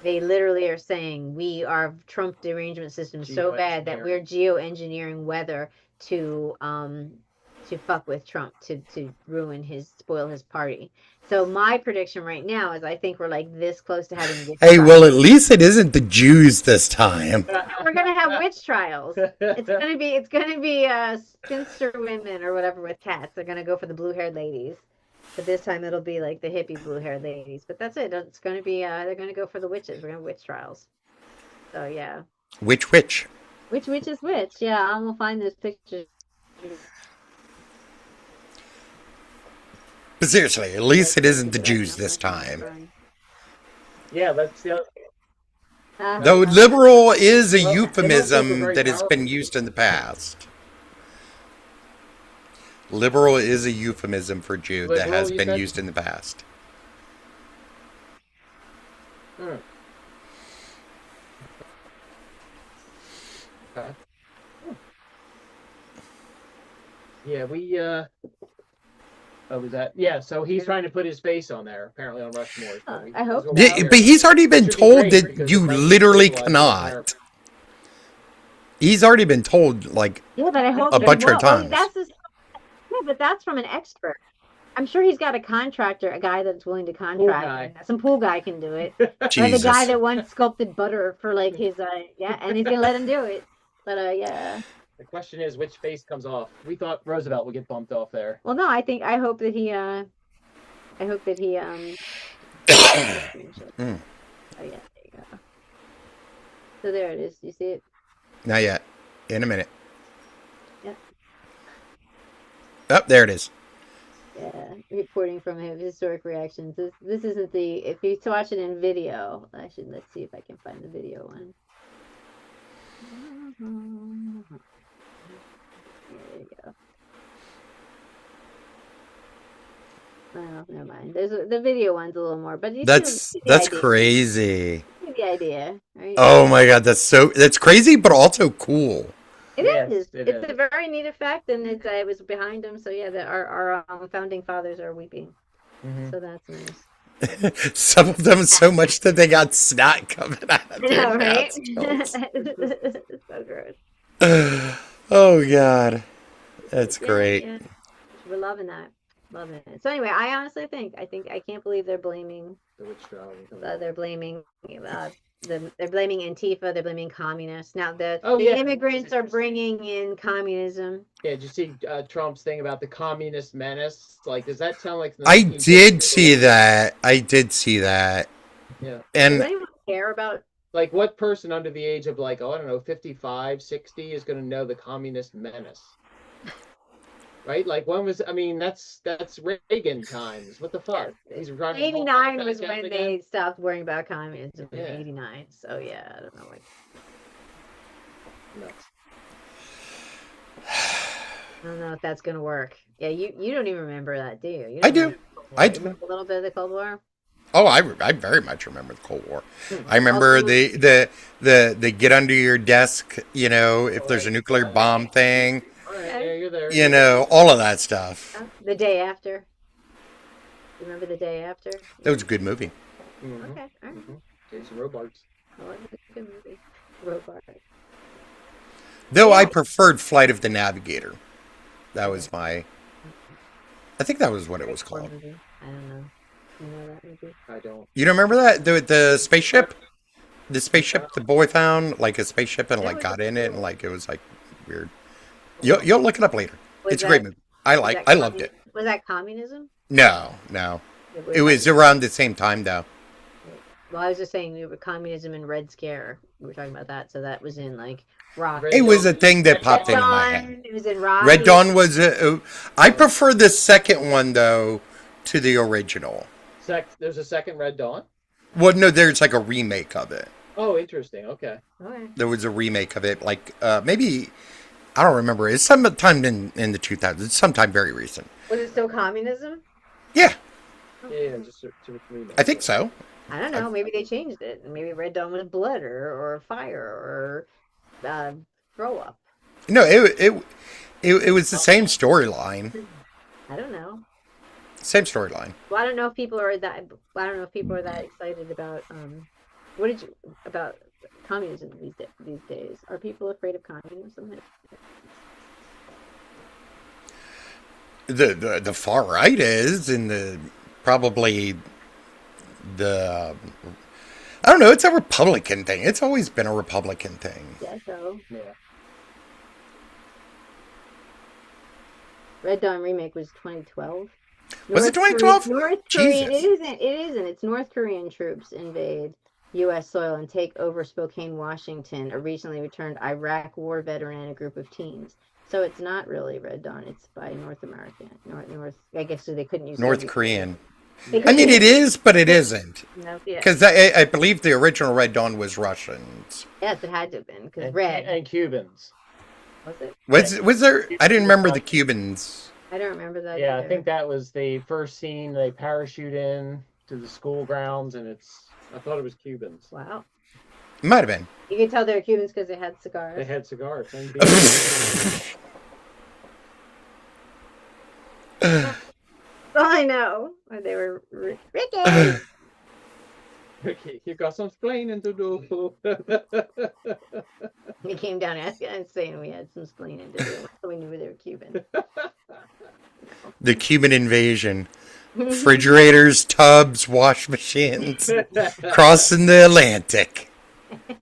[SPEAKER 3] They literally are saying our Trump derangement system is so bad that we're geoengineering weather to fuck with Trump to spoil his party. So my prediction right now is I think we're like this close to having witch
[SPEAKER 1] Hey,
[SPEAKER 3] trials.
[SPEAKER 1] well, at least it isn't the Jews this time.
[SPEAKER 3] We're gonna have witch trials. It's gonna be spinster women or whatever with cats. They're gonna go for the blue-haired ladies. But this time it'll be like the hippie blue-haired ladies. But that's it. It's going to be, they're going to go for the witches. We're going to have witch trials. So, yeah.
[SPEAKER 1] Which?
[SPEAKER 3] Which witch is which? Yeah, I'm going to find those pictures.
[SPEAKER 1] But seriously, at least it isn't the Jews this time.
[SPEAKER 2] Yeah, that's the
[SPEAKER 1] Though liberal is a euphemism that has been used in the past. Liberal is a euphemism for Jew that has been used in the past.
[SPEAKER 2] Okay. Yeah, what was that? Yeah, so he's trying to put his face on there, apparently on Rushmore.
[SPEAKER 3] I hope so.
[SPEAKER 1] Yeah, but he's already been told that you literally cannot. He's already been told, like,
[SPEAKER 3] yeah, but I hope
[SPEAKER 1] a bunch of times.
[SPEAKER 3] Yeah, but that's from an expert. I'm sure he's got a contractor, a guy that's willing to contract. Some pool guy can do it. Or the guy that once sculpted butter for like his and he's gonna let him do it. But yeah.
[SPEAKER 2] The question is, which face comes off? We thought Roosevelt would get bumped off there.
[SPEAKER 3] Well, no, I hope that he Oh yeah, there you go. So there it is. You see it?
[SPEAKER 1] Not yet. In a minute.
[SPEAKER 3] Yep.
[SPEAKER 1] Oh, there it is.
[SPEAKER 3] Yeah, reporting from him, historic reactions. This isn't the, if you watch it in video, let's see if I can find the video one. There you go. Well, never mind. The video one's a little more, but
[SPEAKER 1] that's crazy.
[SPEAKER 3] The idea, right?
[SPEAKER 1] Oh my god, that's crazy, but also cool.
[SPEAKER 3] It is. It's a very neat effect, and it was behind him. So yeah, our founding fathers are weeping. Mm-hmm. So that's nice.
[SPEAKER 1] Some of them so much that they got snot coming out of their
[SPEAKER 3] right? So gross.
[SPEAKER 1] Oh god, that's great.
[SPEAKER 3] Yeah. We're loving that. Loving it. So anyway, I honestly think I can't believe they're blaming
[SPEAKER 2] the witch trial.
[SPEAKER 3] They're blaming they're blaming Antifa. They're blaming communists. Now the immigrants are bringing in communism.
[SPEAKER 2] Yeah, did you see Trump's thing about the communist menace? Like, does that sound like?
[SPEAKER 1] I did see that. Yeah. And
[SPEAKER 3] does anyone care about?
[SPEAKER 2] Like, what person under the age of, like, I don't know, 55, 60 is going to know the communist menace? Right? Like, when was, that's Reagan times. What the fuck? He's running
[SPEAKER 3] 89 was when they stopped worrying about communism. Yeah. 89. So, yeah, I don't know.
[SPEAKER 2] Nuts.
[SPEAKER 3] I don't know if that's going to work. Yeah, you don't even remember that, do you?
[SPEAKER 1] I do.
[SPEAKER 3] I do. Remember a little bit of the Cold War?
[SPEAKER 1] Oh, I very much remember the Cold War. I remember the get under your desk, if there's a nuclear bomb thing.
[SPEAKER 2] Yeah, you're there.
[SPEAKER 1] All of that stuff.
[SPEAKER 3] The Day After. Remember The Day After?
[SPEAKER 1] That was a good movie.
[SPEAKER 2] Mm-hmm.
[SPEAKER 3] Okay, all right. Mm-hmm.
[SPEAKER 2] Jason Robards.
[SPEAKER 3] I like a good movie. Robards.
[SPEAKER 1] Though I preferred Flight of the Navigator. That was I think that was what it was called.
[SPEAKER 3] I don't know. You know that movie?
[SPEAKER 2] I don't.
[SPEAKER 1] You don't remember that? The spaceship? The spaceship the boy found, like a spaceship, and like got in it, and like it was like weird. You'll look it up later. It's a great movie. I loved it.
[SPEAKER 3] Was that communism?
[SPEAKER 1] No. It was around the same time though.
[SPEAKER 3] Well, I was just saying we were communism and Red Scare. We were talking about that, so that was in like Rock.
[SPEAKER 1] It was a thing that popped into my head.
[SPEAKER 3] It was in Rock.
[SPEAKER 1] Red Dawn was I prefer the second one though to the original.
[SPEAKER 2] There's a second Red Dawn?
[SPEAKER 1] Well, no, there's like a remake of it.
[SPEAKER 2] Oh, interesting. Okay.
[SPEAKER 1] There was a remake of it, like maybe I don't remember. It's sometime in the 2000s. It's sometime very recent.
[SPEAKER 3] Was it still communism?
[SPEAKER 2] Yeah, just to remake.
[SPEAKER 1] I think so.
[SPEAKER 3] I don't know. Maybe they changed it. Maybe Red Dawn was blood or fire or throw up.
[SPEAKER 1] No, it was the same storyline.
[SPEAKER 3] I don't know.
[SPEAKER 1] Same storyline.
[SPEAKER 3] Well, I don't know if people are that. I don't know if people are that excited about What did you about communism these days? Are people afraid of communism?
[SPEAKER 1] The far right is, and the probably the I don't know. It's a Republican thing. It's always been a Republican thing.
[SPEAKER 3] Yeah, so
[SPEAKER 2] Yeah.
[SPEAKER 3] Red Dawn remake was 2012.
[SPEAKER 1] Was it 2012?
[SPEAKER 3] North Korean.
[SPEAKER 1] Jesus.
[SPEAKER 3] It isn't. It isn't. It's North Korean troops invade U.S. soil and take over Spokane, Washington. A recently returned Iraq War veteran and a group of teens. So it's not really Red Dawn. It's by North American. North. I guess so they couldn't use
[SPEAKER 1] North
[SPEAKER 3] Soviet.
[SPEAKER 1] Korean.
[SPEAKER 3] They
[SPEAKER 1] I
[SPEAKER 3] couldn't
[SPEAKER 1] mean,
[SPEAKER 3] use-
[SPEAKER 1] it is, but it isn't.
[SPEAKER 3] No, yeah.
[SPEAKER 1] Because I believe the original Red Dawn was Russians.
[SPEAKER 3] Yes, it had to have been because
[SPEAKER 2] And,
[SPEAKER 3] red
[SPEAKER 2] and Cubans.
[SPEAKER 3] was it?
[SPEAKER 1] Was there? I didn't remember the Cubans.
[SPEAKER 3] I don't remember that.
[SPEAKER 2] Yeah, I
[SPEAKER 3] either.
[SPEAKER 2] think that was the first scene. They parachute in to the school grounds, and I thought it was Cubans.
[SPEAKER 3] Wow.
[SPEAKER 1] Might have been.
[SPEAKER 3] You could tell they were Cubans because they had cigars.
[SPEAKER 2] They had cigars. And
[SPEAKER 3] Oh, I know. Or they were Ricky.
[SPEAKER 2] Okay, you got some explaining to do.
[SPEAKER 3] He came down asking and saying we had some splaining to do, so we knew they were Cuban.
[SPEAKER 1] The Cuban invasion. Refrigerators, tubs, wash machines, crossing the Atlantic.
[SPEAKER 3] What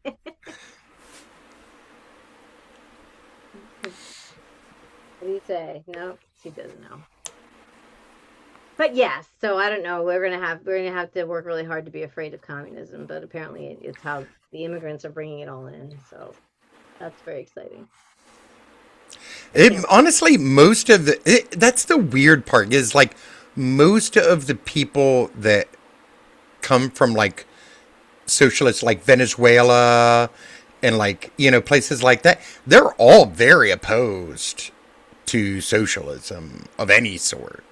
[SPEAKER 3] do you say? No, she doesn't know. But yes, so I don't know. We're gonna have to work really hard to be afraid of communism, but apparently it's how the immigrants are bringing it all in. So that's very exciting.
[SPEAKER 1] Honestly, most of that's the weird part is like most of the people that come from like socialists like Venezuela and like, places like that, they're all very opposed to socialism of any sort.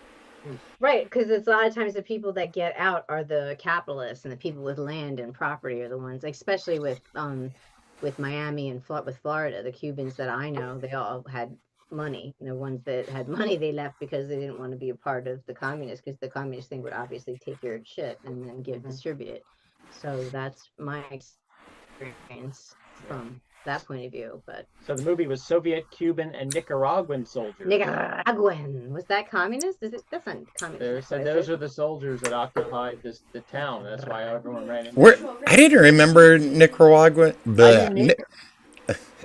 [SPEAKER 3] Right, because it's a lot of times the people that get out are the capitalists and the people with land and property are the ones, especially with Miami and with Florida. The Cubans that I know, they all had money. The ones that had money, they left because they didn't want to be a part of the communists, because the communist thing would obviously take your shit and then distribute it. So that's my experience from that point of view. But
[SPEAKER 2] So the movie was Soviet, Cuban, and Nicaraguan soldiers.
[SPEAKER 3] Nicaraguan, was that communist? That's not communist.
[SPEAKER 2] They said those are the soldiers that occupied the town. That's why everyone ran into
[SPEAKER 1] Where I didn't remember Nicaragua, but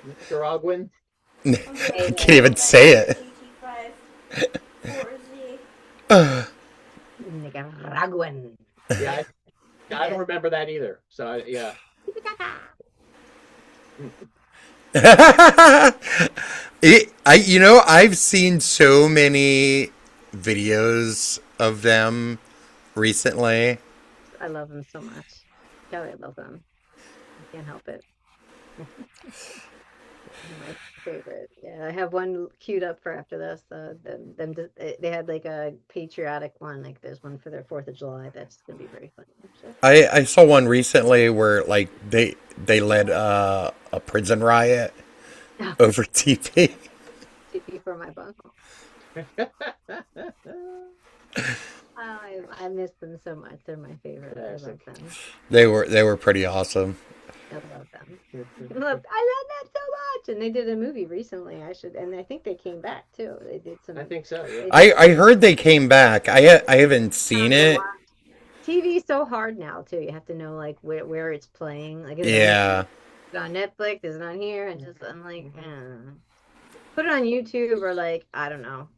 [SPEAKER 2] Nicaraguan.
[SPEAKER 1] I can't even say it.
[SPEAKER 3] Nicaraguan.
[SPEAKER 2] Yeah, I don't remember that either. So yeah.
[SPEAKER 1] I've seen so many videos of them recently.
[SPEAKER 3] I love them so much. Kelly, I love them. I can't help it. My favorite. Yeah, I have one queued up for after this. They had like a patriotic one. Like there's one for their 4th of July. That's gonna be very funny. Actually.
[SPEAKER 1] I saw one recently where like they led a prison riot over TV.
[SPEAKER 3] TP for my bungle. I miss them so much. They're my favorite. I love them.
[SPEAKER 1] They were pretty awesome.
[SPEAKER 3] I love them. I love them so much. And they did a movie recently. And I think they came back too. They did some.
[SPEAKER 2] I think so. Yeah.
[SPEAKER 1] I heard they came back. I haven't seen it.
[SPEAKER 3] TV's so hard now too. You have to know like where it's playing. Like is
[SPEAKER 1] Yeah.
[SPEAKER 3] it on Netflix? Is it on here? And I'm like, put it on YouTube or like I don't know,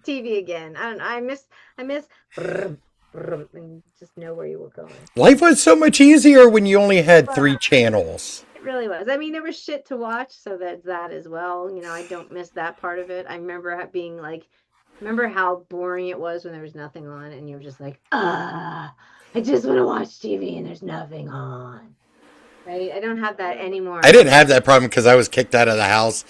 [SPEAKER 3] TV again. I don't know. I miss and just know where you were going.
[SPEAKER 1] Life was so much easier when you only had 3 channels.
[SPEAKER 3] It really was. I mean, there was shit to watch, so that's that as well. I don't miss that part of it. I remember being like, remember how boring it was when there was nothing on, and you were just like, I just want to watch TV and there's nothing on. Right? I don't have that anymore.
[SPEAKER 1] I didn't have that problem because I was kicked out of the house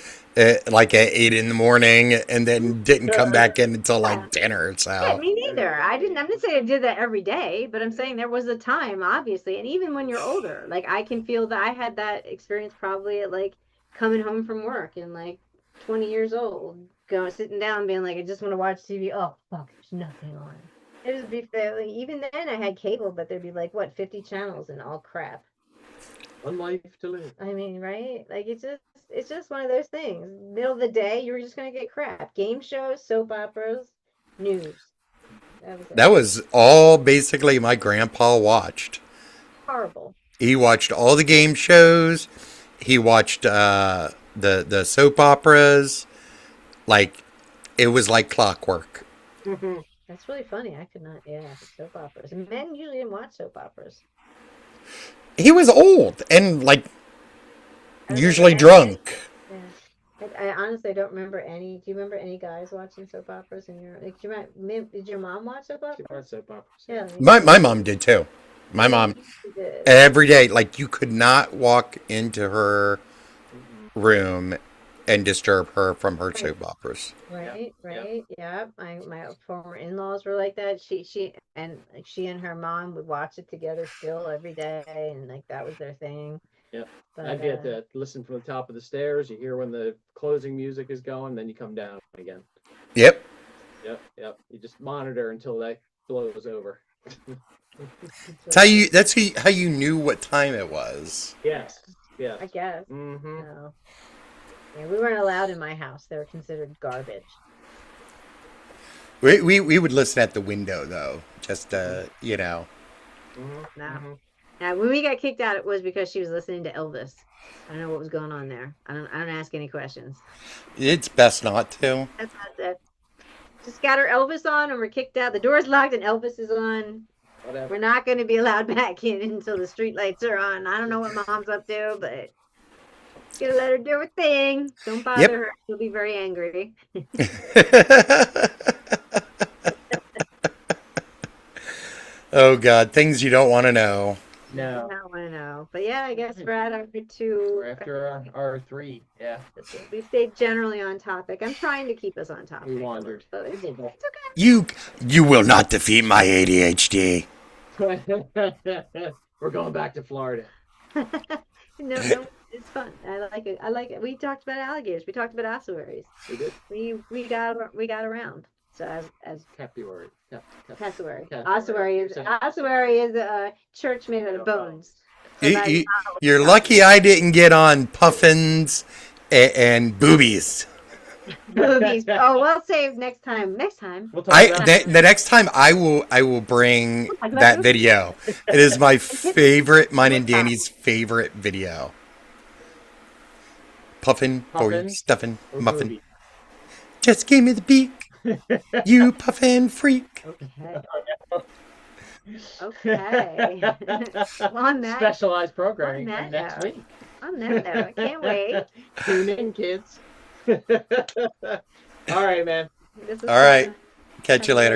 [SPEAKER 1] like at 8 in the morning and then didn't come back in until like dinner.
[SPEAKER 3] Yeah,
[SPEAKER 1] So
[SPEAKER 3] me neither. I'm not saying I did that every day, but I'm saying there was a time, obviously, and even when you're older, like I can feel that I had that experience probably at like coming home from work and like 20 years old, sitting down, being like, I just want to watch TV. Oh fuck, there's nothing on. It would be fairly. Even then, I had cable, but there'd be like what 50 channels and all crap.
[SPEAKER 2] One life to live.
[SPEAKER 3] I mean, right? Like it's just one of those things. Middle of the day, you were just gonna get crap. Game shows, soap operas, news. That was it.
[SPEAKER 1] That was all basically my grandpa watched.
[SPEAKER 3] Horrible.
[SPEAKER 1] He watched all the game shows. He watched the soap operas. Like it was like clockwork.
[SPEAKER 3] That's really funny. I could not. Yeah, soap operas. Men usually didn't watch soap operas.
[SPEAKER 1] He was old and like
[SPEAKER 3] I don't
[SPEAKER 1] usually
[SPEAKER 3] remember any-
[SPEAKER 1] drunk.
[SPEAKER 3] Yeah. I honestly don't remember any. Do you remember any guys watching soap operas in your like? Did your mom watch soap
[SPEAKER 2] She
[SPEAKER 3] operas?
[SPEAKER 2] watched soap operas.
[SPEAKER 3] Yeah,
[SPEAKER 1] My mom did too. My mom
[SPEAKER 3] she did.
[SPEAKER 1] every day, like you could not walk into her room and disturb her from her soap operas.
[SPEAKER 3] Right,
[SPEAKER 2] yeah.
[SPEAKER 3] right, yeah. My former in-laws were like that. She and her mom would watch it together still every day, and like that was their thing.
[SPEAKER 2] Yep.
[SPEAKER 3] But
[SPEAKER 2] I'd be at the listen from the top of the stairs. You hear when the closing music is going, then you come down again.
[SPEAKER 1] Yep.
[SPEAKER 2] Yep. You just monitor until that blows over.
[SPEAKER 1] That's how you. That's how you knew what time it was.
[SPEAKER 2] Yes.
[SPEAKER 3] I
[SPEAKER 2] Yes.
[SPEAKER 3] guess.
[SPEAKER 2] Mm-hmm.
[SPEAKER 3] No. Yeah, we weren't allowed in my house. They were considered garbage.
[SPEAKER 1] We would listen at the window though, just you know.
[SPEAKER 2] Mm-hmm.
[SPEAKER 3] No. Now, when we got kicked out, it was because she was listening to Elvis. I don't know what was going on there. I don't ask any questions.
[SPEAKER 1] It's best not to.
[SPEAKER 3] That's not it. Just got her Elvis on, and we're kicked out. The door's locked, and Elvis is on.
[SPEAKER 2] Whatever.
[SPEAKER 3] We're not going to be allowed back in until the street lights are on. I don't know what mom's up to, but gonna let her do her thing. Don't bother
[SPEAKER 1] Yep.
[SPEAKER 3] her. She'll be very angry.
[SPEAKER 1] Oh God, things you don't want to know.
[SPEAKER 3] I
[SPEAKER 2] No.
[SPEAKER 3] don't want to know. But yeah, I guess we're at our two.
[SPEAKER 2] We're after our three. Yeah.
[SPEAKER 3] We stayed generally on topic. I'm trying to keep us on topic.
[SPEAKER 2] We wandered.
[SPEAKER 3] But it's okay.
[SPEAKER 1] You will not defeat my ADHD.
[SPEAKER 2] We're going back to Florida.
[SPEAKER 3] No, it's fun. I like it. I like it. We talked about alligators. We talked about ossuaries.
[SPEAKER 2] We did.
[SPEAKER 3] We got around. So as
[SPEAKER 2] Capuary.
[SPEAKER 3] cassowary.
[SPEAKER 2] Cassowary.
[SPEAKER 3] Ossuary is a church made out of bones. So that's
[SPEAKER 1] You're lucky I didn't get on puffins and boobies.
[SPEAKER 3] movies. Oh, we'll save next time. Next time.
[SPEAKER 2] We'll talk about
[SPEAKER 1] The next time I will bring that video. It is my favorite, mine and Danny's favorite video. Puffin for
[SPEAKER 2] Puffin
[SPEAKER 1] stuffin'
[SPEAKER 2] or
[SPEAKER 1] muffin.
[SPEAKER 2] booby.
[SPEAKER 1] Just give me the beak, you puffin freak.
[SPEAKER 3] Okay. Okay. On that.
[SPEAKER 2] Specialized programming
[SPEAKER 3] on
[SPEAKER 2] for
[SPEAKER 3] that
[SPEAKER 2] next
[SPEAKER 3] note.
[SPEAKER 2] week.
[SPEAKER 3] On that note, I can't wait.
[SPEAKER 2] Tune in, kids. All right, man.
[SPEAKER 3] This is
[SPEAKER 1] All right.
[SPEAKER 3] fun.
[SPEAKER 1] Catch you later.